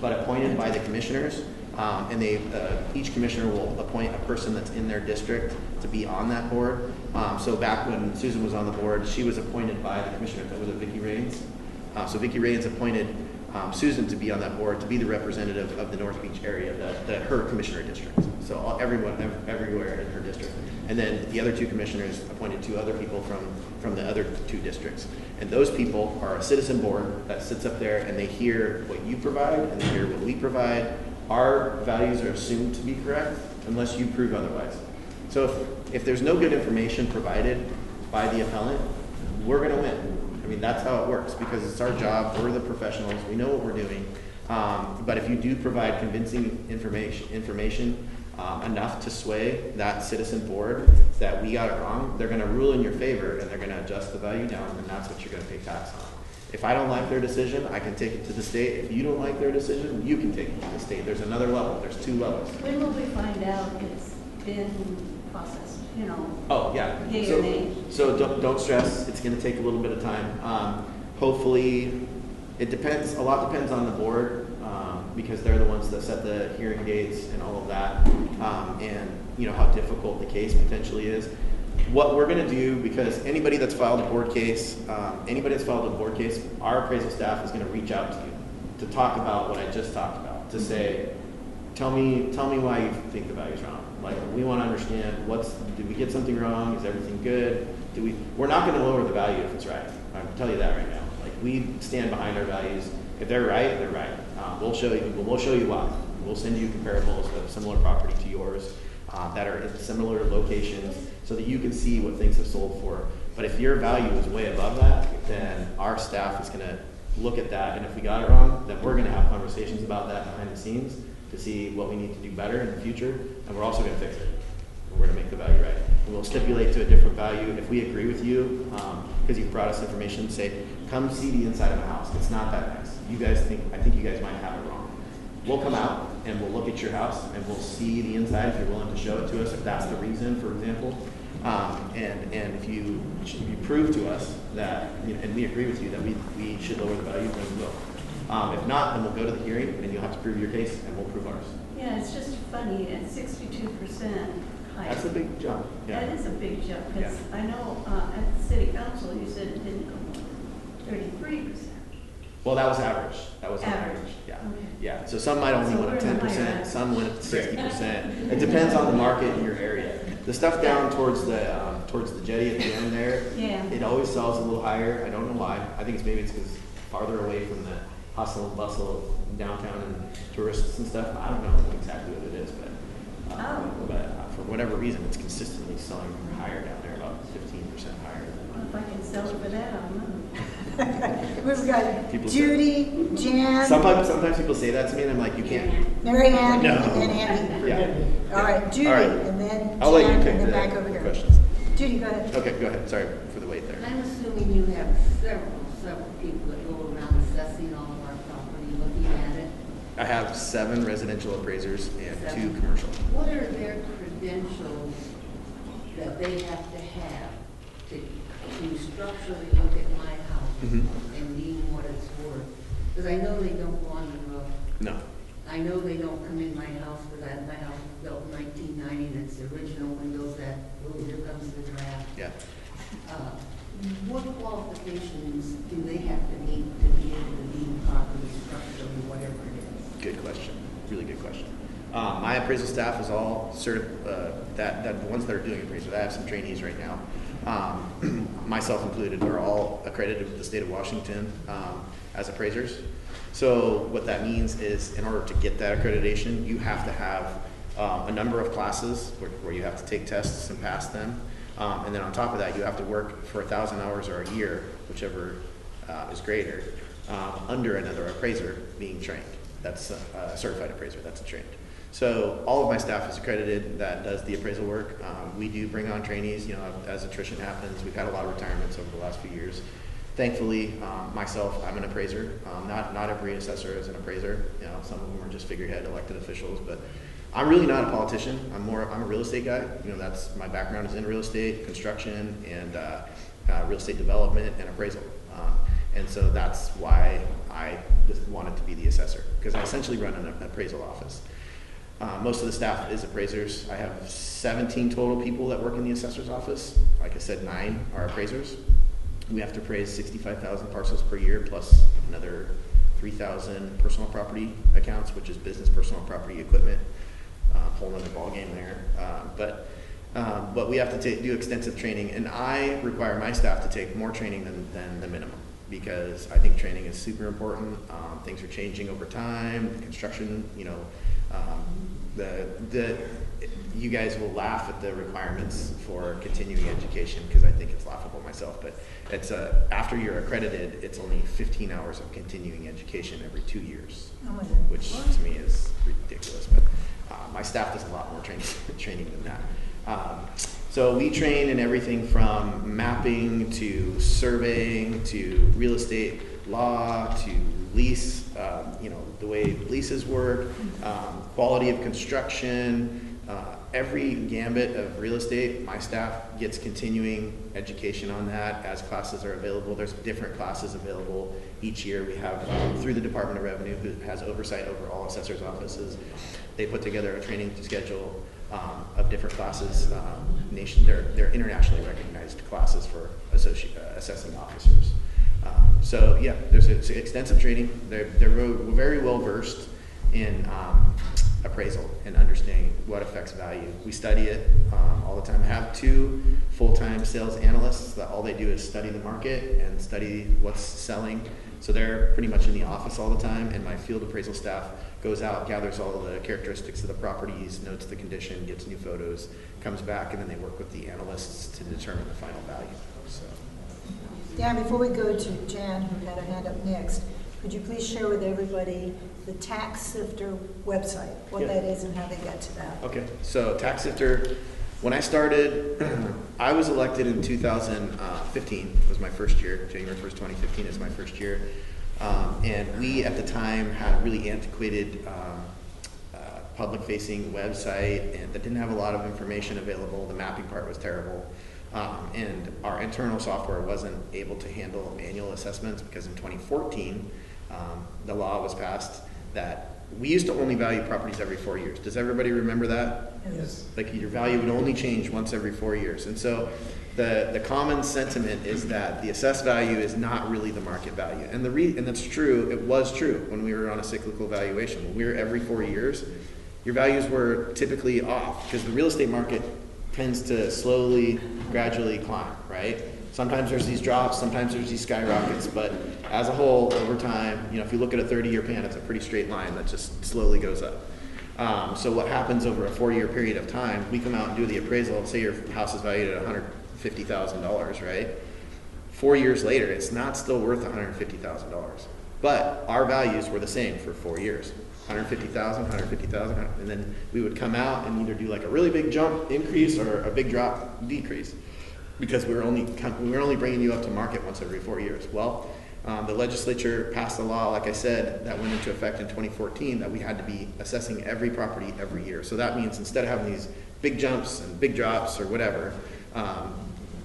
but appointed by the commissioners. And each commissioner will appoint a person that's in their district to be on that board. So back when Susan was on the board, she was appointed by the commissioner. That was Vicki Raines. So Vicki Raines appointed Susan to be on that board, to be the representative of the North Beach area, her commissioner district. So everyone, everywhere in her district. And then the other two commissioners appointed two other people from the other two districts. And those people are a citizen board that sits up there and they hear what you provide and they hear what we provide. Our values are assumed to be correct unless you prove otherwise. So if there's no good information provided by the appellant, we're going to win. I mean, that's how it works because it's our job. We're the professionals. We know what we're doing. But if you do provide convincing information, enough to sway that citizen board that we got it wrong, they're gonna rule in your favor and they're gonna adjust the value down, and that's what you're gonna pay tax on. If I don't like their decision, I can take it to the state. If you don't like their decision, you can take it to the state. There's another level, there's 2 levels. When will we find out it's been processed, you know? Oh, yeah. Yay or nay? So don't stress, it's gonna take a little bit of time. Hopefully, it depends, a lot depends on the board, because they're the ones that set the hearing dates and all of that, and you know how difficult the case potentially is. What we're gonna do, because anybody that's filed a board case, our appraisal staff is gonna reach out to you to talk about what I just talked about, to say, tell me why you think the value's wrong. Like, we want to understand did we get something wrong? Is everything good? We're not going to lower the value if it's right. I can tell you that right now. Like, we stand behind our values. If they're right, they're right. We'll show you why. We'll send you comparables of similar property to yours that are in similar locations so that you can see what things have sold for. But if your value is way above that, then our staff is going to look at that, and if we got it wrong, then we're going to have conversations about that behind the scenes to see what we need to do better in the future, and we're also going to fix it. We're going to make the value right. And we'll stipulate to a different value if we agree with you, because you've brought us information, say, come see the inside of a house. It's not that nice. I think you guys might have it wrong. We'll come out and we'll look at your house and we'll see the inside if you're willing to show it to us, if that's the reason, for example. And if you prove to us that, and we agree with you that we should lower the value, then we will. If not, then we'll go to the hearing and you'll have to prove your case and we'll prove ours. Yeah, it's just funny, at 62% height. That's a big jump. Yeah. That is a big jump, because Yeah. I know at the city council, you said it didn't go 33%. Well, that was average. That was Average. Yeah. Okay. Yeah. So some might only So went up we're in the 10%, higher end. some went up to 60%. It depends on the market in your area. The stuff down towards the jetty at the end there, Yeah. it always sells a little higher. I don't know why. I think it's because farther away from the hustle and bustle of downtown and tourists and stuff. I don't know exactly what it is, but for whatever reason, it's consistently selling higher down there, about 15% higher than If I can sell it for that, I'll move. We've got People Judy, Jan, sometimes people say that to me, and I'm like, you can't. Mary Ann, No. and Andy. Yeah. All right, Judy, All right. and then I'll let you Jan, pick and then the back over here. questions. Judy, go ahead. Okay, go ahead. Sorry for the wait there. I'm assuming you have several people that go around assessing all of our property, looking at it. I have 7 residential appraisers and 2 7. commercial. What are their credentials that they have to structurally look at my house and deem what it's worth? Because I know they don't go on the roof. No. I know they don't come in my house, because my house was built in 1990 and it's the original windows that, oh, here comes the draft. Yeah. What qualifications do they have to meet to be able to deem property structurally, whatever it is? Good question. Really good question. My appraisal staff is all that the ones that are doing appraisal. I have some trainees right now, myself included, are all accredited with the state of Washington as appraisers. So what that means is, in order to get that accreditation, you have to have a number of classes where you have to take tests and pass them. And then on top of that, you have to work for 1,000 hours or a year, whichever is greater, under another appraiser being trained. That's a certified appraiser, that's a trained. So all of my staff is accredited that does the appraisal work. We do bring on trainees, as attrition happens. We've had a lot of retirements over the last few years. Thankfully, myself, I'm an appraiser. Not every assessor is an appraiser. Some of them are just figurehead elected officials, but I'm really not a politician. I'm a real estate guy. That's my background is in real estate, construction, and real estate development and appraisal. And so that's why I just wanted to be the assessor, because I essentially run an appraisal office. Most of the staff is appraisers. I have 17 total people that work in the assessor's office. Like I said, 9 are appraisers. We have to appraise 65,000 parcels per year, plus another 3,000 personal property accounts, which is business personal property equipment. Whole other ballgame there. But we have to do extensive training, and I require my staff to take more training than the minimum, because I think training is super important. Things are changing over time. Construction, you guys will laugh at the requirements for continuing education, because I think it's laughable myself, but it's after you're accredited, it's only 15 hours of continuing education every 2 years, which to me is ridiculous. But My staff does a lot more training than that. So we train in everything from mapping to surveying to real estate law to lease, the way leases work, quality of construction, every gambit of real estate. My staff gets continuing education on that as classes are available. There's different classes available each year. We have, through the Department of Revenue, who has oversight over all assessors' offices, they put together a training schedule of different classes. They're internationally recognized classes for assessing officers. So yeah, there's extensive training. They're very well versed in appraisal and understanding what affects value. We study it all the time. I have 2 full-time sales analysts that all they do is study the market and study what's selling. So they're pretty much in the office all the time, and my field appraisal staff goes out, gathers all the characteristics of the properties, notes the condition, gets new photos, comes back, and then they work with the analysts to determine the final value. So. Yeah, before we go to Jan, who had her hand up next, could you please share with everybody the Tax Sifter website, what that is and how they get to that? Okay, so Tax Sifter, when I started, I was elected in 2015, was my first year. January 1st, 2015 is my first year. And we, at the time, had a really antiquated public-facing website and that didn't have a lot of information available. The mapping part was terrible. And our internal software wasn't able to handle manual assessments because in 2014, the law was passed that we used to only value properties every 4 years. Does everybody remember that? Yes. Like your value would only change once every 4 years. And so the common sentiment is that the assessed value is not really the market value. And and that's true, it was true when we were on a cyclical valuation. When we were every 4 years, your values were typically off because the real estate market tends to slowly, gradually climb, right? Sometimes there's these drops, sometimes there's these skyrockets, but as a whole, over time, if you look at a 30-year pan, it's a pretty straight line that just slowly goes up. So what happens over a 4-year period of time, we come out and do the appraisal, say your house is valued at $150,000, right? 4 years later, it's not still worth $150,000, but our values were the same for 4 years. 150,000, 150,000, and then we would come out and either do like a really big jump increase or a big drop decrease because we were only bringing you up to market once every 4 years. Well, the legislature passed a law, like I said, that went into effect in 2014 that we had to be assessing every property every year. So that means instead of having these big jumps and big drops or whatever,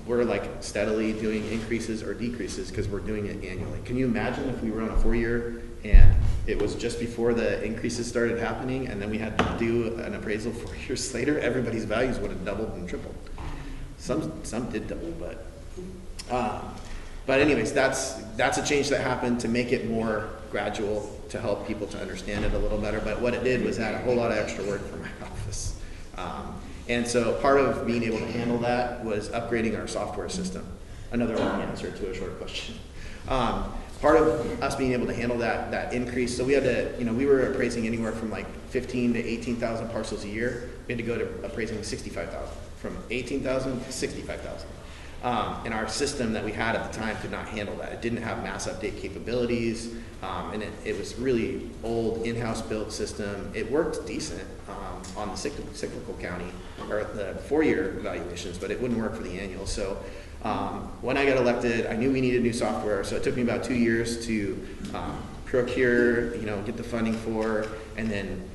we're like steadily doing increases or decreases because we're doing it annually. Can you imagine if we were on a 4-year and it was just before the increases started happening and then we had to do an appraisal 4 years later? Everybody's values would have doubled and tripled. Some did double, but anyways, that's a change that happened to make it more gradual, to help people to understand it a little better. But what it did was add a whole lot of extra work for my office. And so part of being able to handle that was upgrading our software system. Another long answer to a short question. Part of us being able to handle that increase, so we had to, we were appraising anywhere from like 15 to 18,000 parcels a year. We had to go to appraising 65,000, from 18,000 to 65,000. And our system that we had at the time could not handle that. It didn't have mass update capabilities, and it was really old in-house built system. It worked decent on the cyclical county, or the 4-year valuations, but it wouldn't work for the annual. So when I got elected, I knew we needed new software, so it took me about 2 years to procure, get the funding for, and then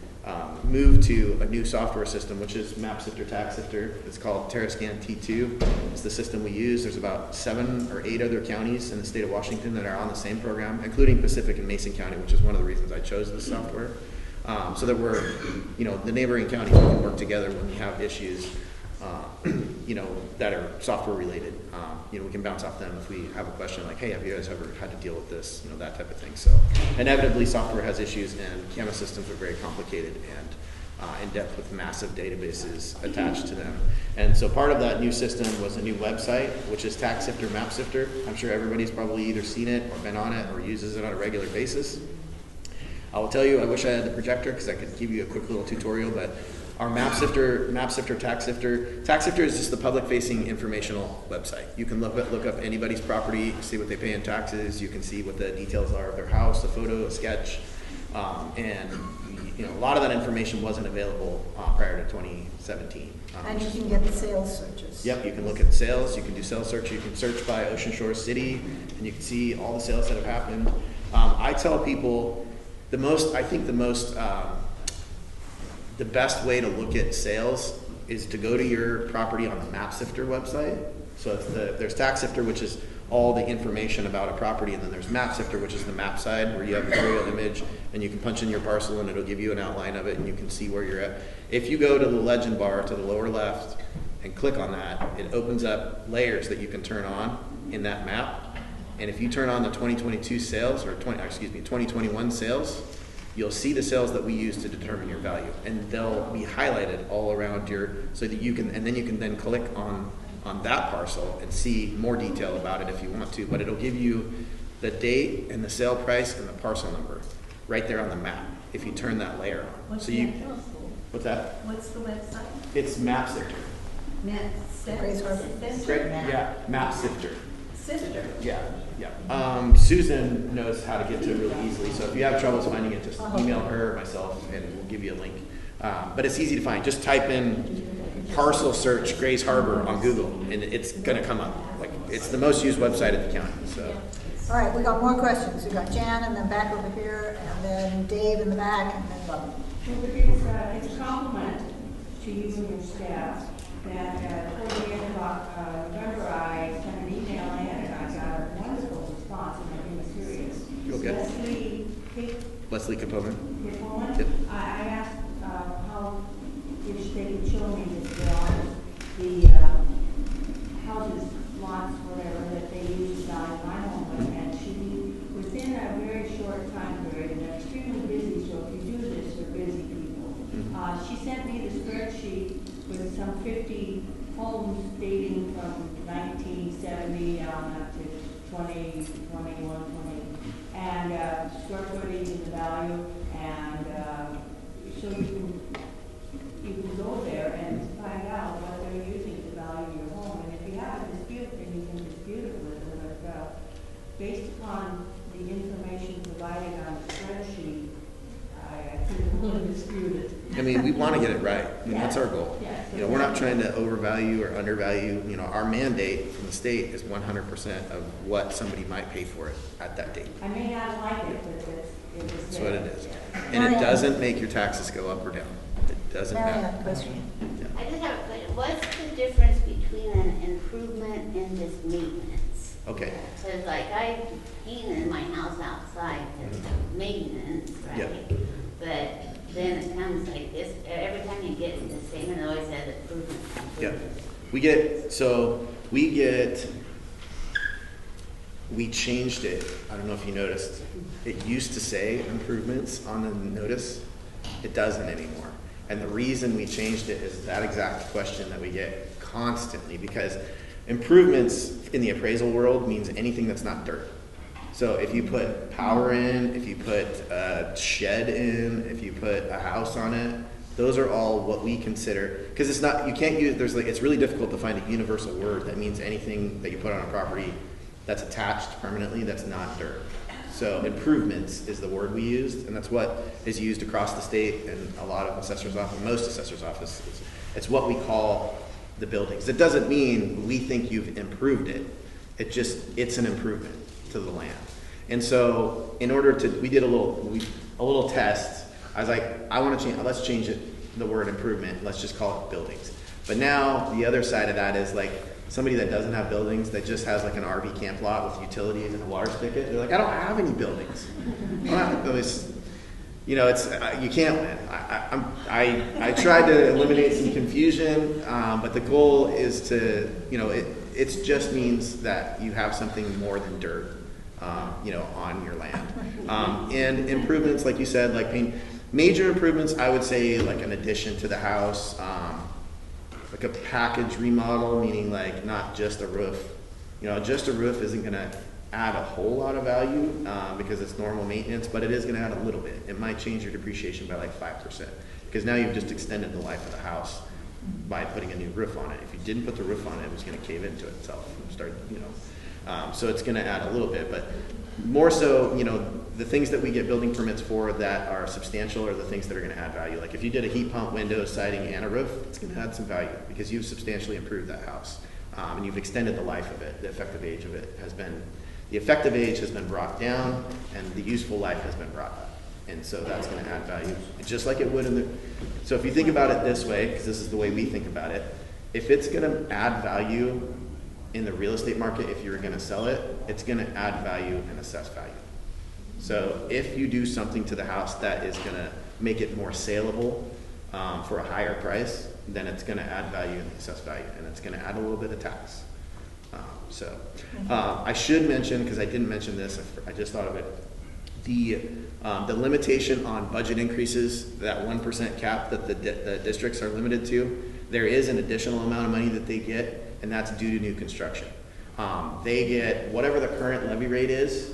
move to a new software system, which is MapSifter, Tax Sifter. It's called TerraScan T2. It's the system we use. There's about 7 or 8 other counties in the state of Washington that are on the same program, including Pacific and Mason County, which is one of the reasons I chose this software. So that we're, the neighboring counties can work together when we have issues, that are software related. We can bounce off them if we have a question like, hey, have you guys ever had to deal with this, that type of thing. So inevitably software has issues, and camera systems are very complicated and in depth with massive databases attached to them. And so part of that new system was a new website, which is Tax Sifter, MapSifter. I'm sure everybody's probably either seen it or been on it or uses it on a regular basis. I will tell you, I wish I had the projector because I could give you a quick little tutorial, but our MapSifter, Tax Sifter is just the public-facing informational website. You can look up anybody's property, see what they pay in taxes. You can see what the details are of their house, a photo, a sketch, and a lot of that information wasn't available prior to 2017. And you can get the sales searches. Yep, you can look at sales, you can do sales search, you can search by Ocean Shore City, and you can see all the sales that have happened. I tell people the best way to look at sales is to go to your property on the Map Sifter website. So there's Tax Sifter, which is all the information about a property, and then there's Map Sifter, which is the map side where you have the aerial image and you can punch in your parcel and it'll give you an outline of it and you can see where you're at. If you go to the legend bar to the lower left and click on that, it opens up layers that you can turn on in that map. And if you turn on the 2022 sales, or 2021 sales, you'll see the sales that we use to determine your value, and they'll be highlighted all around so that you can then click on that parcel and see more detail about it if you want to, but it'll give you the date and the sale price and the parcel number right there on the map if you turn that layer on. What's So the you, address? what's that? What's the website? It's Map Sifter. Grace Harper. Great. Yeah, Map Sifter. Sifter. Yeah. Susan knows how to get to it really easily, so if you have troubles finding it, just email her or myself and we'll give you a link. But it's easy to find. Just type in parcel search Grace Harbor on Google and it's gonna come up. Like, it's the most used website in the county. So. All right, we got more questions. We got Jan, and then back over here, and then Dave in the back, and then Bob. It's a compliment to you and your staff that before the end of November, I sent an email in and I got a wonderful response, and I'm being serious. Okay. Leslie Capone. Yep. I asked how if they could show me the houses, lots, whatever, that they use to value my home with, and she, within a very short time period, and they're extremely busy, so if you do this, they're busy people. She sent me the spreadsheet with some 50 homes dating from 1970 on up to 20, 21, 20, and square footage and the value, and so you can go there and find out what they're using to value your home. And if you have a dispute, then you can dispute it with them. But based upon the information provided on the spreadsheet, I couldn't dispute it. I mean, we want to get it right. I mean, that's our goal. Yes. We're not trying to overvalue or undervalue. Our mandate from the state is 100% of what somebody might pay for it at that date. I may not like it, but That's what it is. And it doesn't make your taxes go up or down. It doesn't matter. Question. I just have a question. What's the difference between an improvement and this maintenance? Okay. Because like I painted my house outside as maintenance, right? Yep. But then it comes like this, every time you get to the same, it always says improvement. Yeah. We changed it. I don't know if you noticed. It used to say improvements on the notice. It doesn't anymore. And the reason we changed it is that exact question that we get constantly, because improvements in the appraisal world means anything that's not dirt. So if you put power in, if you put a shed in, if you put a house on it, those are all what we consider, because it's not, you can't use, it's really difficult to find a universal word that means anything that you put on a property that's attached permanently that's not dirt. So improvements is the word we used, and that's what is used across the state and a lot of assessors' offices, most assessors' offices. It's what we call the buildings. It doesn't mean we think you've improved it. It's an improvement to the land. And so in order to, we did a little test. I was like, I want to change, let's change it, the word improvement. Let's just call it buildings. But now the other side of that is like, somebody that doesn't have buildings, that just has like an RV camp lot with utilities and a water spigot, they're like, I don't have any buildings. You can't win. I tried to eliminate some confusion, but the goal is to, it just means that you have something more than dirt, on your land. And improvements, like you said, like major improvements, I would say like an addition to the house, like a package remodel, meaning like not just a roof. Just a roof isn't going to add a whole lot of value because it's normal maintenance, but it is going to add a little bit. It might change your depreciation by like 5% because now you've just extended the life of the house by putting a new roof on it. If you didn't put the roof on it, it was going to cave into itself and start, So it's gonna add a little bit, but more so, you know, the things that we get building permits for that are substantial are the things that are gonna add value. Like if you did a heat pump, windows, siding, and a roof, it's gonna add some value because you've substantially improved that house. And you've extended the life of it. The effective age of it has been brought down, and the useful life has been brought up. And so that's gonna add value, just like it would in the, so if you think about it this way, because this is the way we think about it, if it's gonna add value in the real estate market, if you're gonna sell it, it's gonna add value and assess value. So if you do something to the house that is gonna make it more saleable for a higher price, then it's gonna add value and assess value, and it's gonna add a little bit of tax. I should mention, because I didn't mention this, I just thought of it, the limitation on budget increases, that 1% cap that the districts are limited to, there is an additional amount of money that they get, and that's due to new construction. They get whatever the current levy rate is.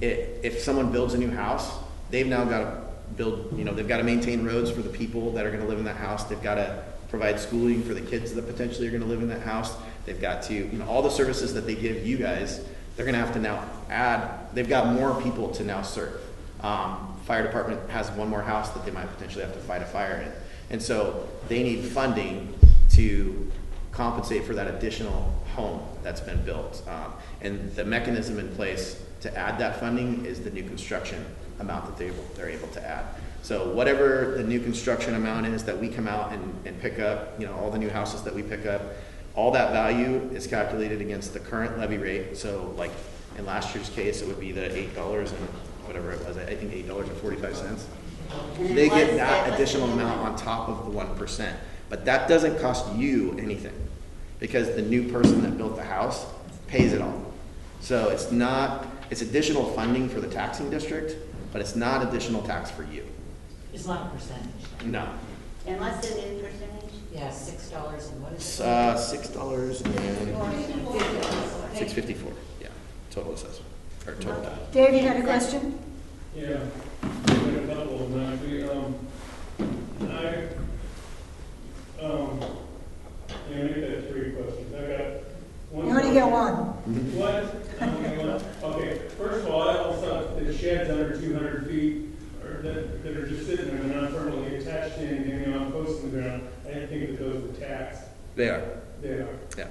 If someone builds a new house, they've now got to build, you know, they've got to maintain roads for the people that are going to live in that house. They've got to provide schooling for the kids that potentially are going to live in that house. They've got to, you know, all the services that they give you guys, they're going to have to now add, they've got more people to now serve. Fire department has one more house that they might potentially have to fight a fire in. And so they need funding to compensate for that additional home that's been built. And the mechanism in place to add that funding is the new construction amount that they're able to add. So whatever the new construction amount is that we come out and pick up, you know, all the new houses that we pick up, all that value is calculated against the current levy rate. So like in last year's case, it would be the $8 and whatever it was, I think $8.45. They get that additional amount on top of the 1%. But that doesn't cost you anything because the new person that built the house pays it all. So it's additional funding for the taxing district, but it's not additional tax for you. It's not a percentage. No. And what's the new percentage? Yeah, $6 and what is it? $6 and $6.54. Yeah, total assessment or total tax. Dave, you had a question? Yeah, I got a couple of them actually. Yeah, maybe that's 3 questions. I got one. You only get one. What? Okay, first of all, I also the sheds under 200 feet or that are just sitting there, they're not permanently attached to anything on posts in the ground. I didn't think that those were taxed. They are. They are. Yeah.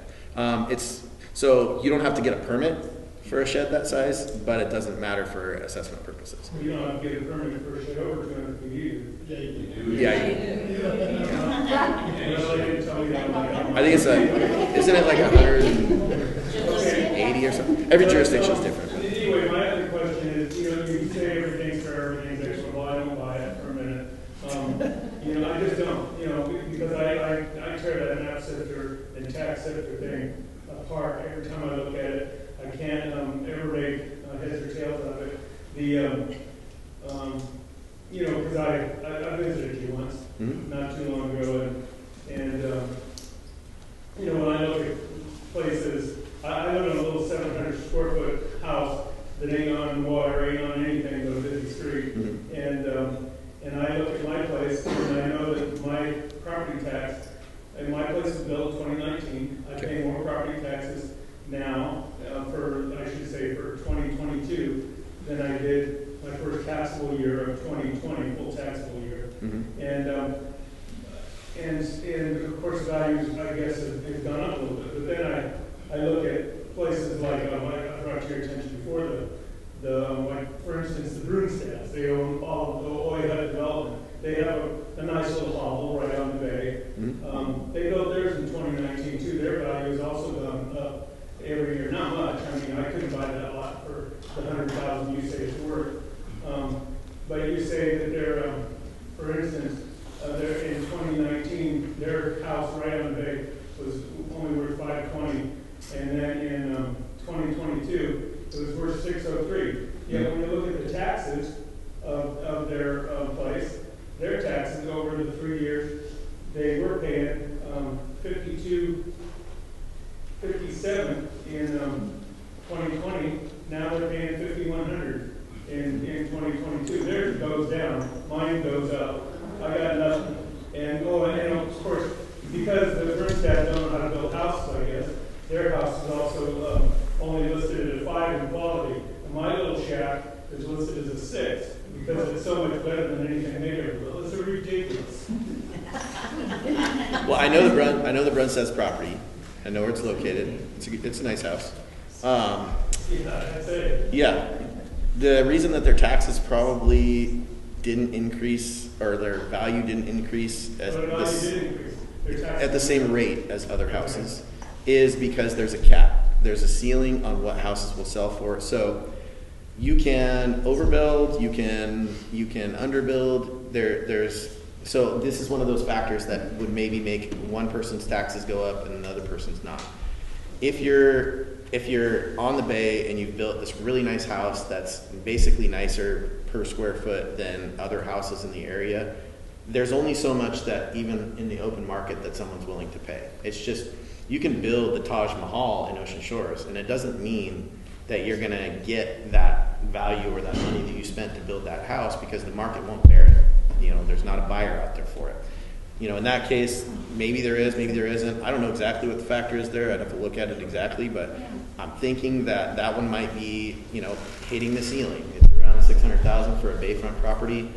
So you don't have to get a permit for a shed that size, but it doesn't matter for assessment purposes. You don't have to get a permit for a shed over 200 feet either. Yeah, you do. I think isn't it like 180 or something? Every jurisdiction is different. Anyway, my other question is, you know, you say everything's fair, everything's extra, well, I don't buy it for a minute. You know, I just don't, you know, because I tear that map sifter and tax sifter thing apart every time I look at it. I can't ever make heads or tails of it. You know, because I visited you once, not too long ago, and you know, when I look at places, I live in a little 700 square foot house that ain't on water, ain't on anything but a busy street, and I look at my place, and I know that my property tax, and my place was built in 2019, I pay more property taxes now, I should say for 2022, than I did my first taxable year of 2020, full taxable year. And of course values, I guess, have gone up a little bit. But then I look at places like, I brought to your attention before, like for instance, the Brunstads. They own all of the Oi Hut development. They have a nice little hovel right on the bay. They built theirs in 2019 too. Their value has also gone up every year. Not much. I mean, I couldn't buy that lot for the 100,000 you say it's worth. But you say that they're, for instance, they're in 2019, their house right on the bay was only worth 520, and then in 2022, it was worth 603. Yet when you look at the taxes of their place, their taxes over the 3 years, they were paying 57 in 2020. Now they're paying 5,100 in 2022. Theirs goes down, mine goes up. I got nothing. And of course, because the Brunstads don't know how to build houses, I guess, their house is also so much better than anything they ever built. It's ridiculous. Well, I know the Brunstad's property. I know where it's located. It's a nice house. Yeah, I'd say. Yeah. The reason that their taxes probably didn't increase, or their value didn't increase as But this, did increase. Their taxes at the same rate as other houses, is because there's a cap. There's a ceiling on what houses will sell for. So you can overbuild, you can underbuild. So this is one of those factors that would maybe make one person's taxes go up and another person's not. If you're on the bay and you've built this really nice house that's basically nicer per square foot than other houses in the area, there's only so much that even in the open market that someone's willing to pay. It's just, you can build the Taj Mahal in Ocean Shores, and it doesn't mean that you're gonna get that value or that money that you spent to build that house, because the market won't bear it. There's not a buyer out there for it. In that case, maybe there is, maybe there isn't. I don't know exactly what the factor is there. I'd have to look at it exactly, but I'm thinking that that one might be, hitting the ceiling. It's around $600,000 for a bayfront property.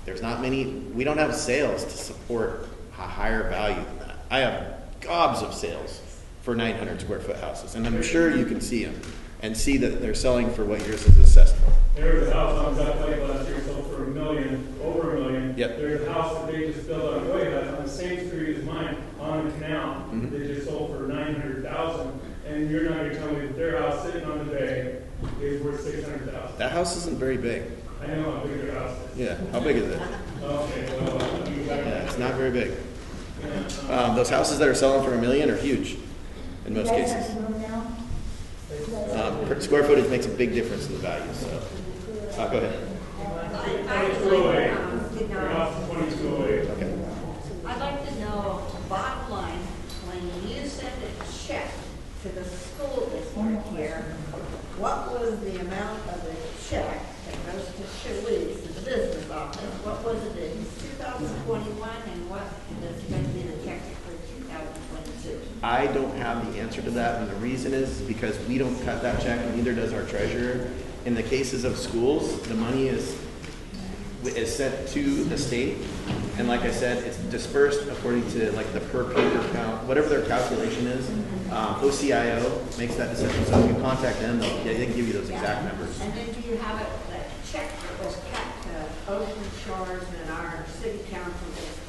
There's not many. We don't have sales to support a higher value than that. I have gobs of sales for 900 square foot houses, and I'm sure you can see them and see that they're selling for what yours is assessed for. There was a house on Duck Lake last year sold for $1 million, over $1 million. Yep. There's a house that they just built on Way Hut on the same street as mine, on the canal. Mhm. They just sold for $900,000, and you're not gonna tell me that their house sitting on the bay is worth $600,000. That house isn't very big. I know how big their house is. Yeah, how big is it? Okay, well, Yeah, it's not very big. Those houses that are selling for $1 million are huge in most cases. Per square footage makes a big difference in the value, so. Go ahead. 2208. Their house is 2208. Okay. I'd like to know, bottom line, when you send a check to the school district here, what was the amount of the check that goes to Shalice, to the business office? What was it in 2021, and what is going to be the check for 2022? I don't have the answer to that, and the reason is because we don't cut that check, and neither does our treasurer. In the cases of schools, the money is sent to the state, and like I said, it's dispersed according to like the per paper count, whatever their calculation is. OCIO makes that decision, so if you contact them, they can give you those exact numbers. And then do you have a check that was cut to Ocean Shores and our city council just,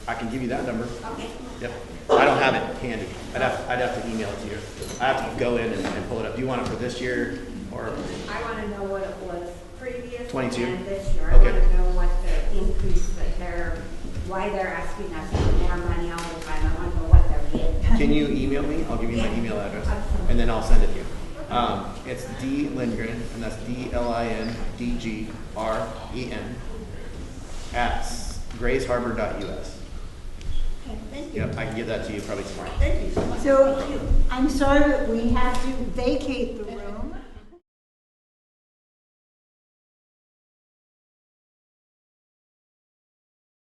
I can give you that number. okay. Yep. I don't have it handy. I'd have to email it to you. I have to go in and pull it up. Do you want it for this year or? I want to know what it was previous 22? and this year. Okay. I want to know what the increase that why they're asking us for more money all the time. I want to know what they're getting. Can you email me? I'll give you my email address, Absolutely. and then I'll send it to you. It's D Lindgren, and that's DLINDGREN at graysharbor.us. Okay, thank you. Yep, I can give that to you probably tomorrow. Thank you so much. So, I'm sorry, but we have to vacate the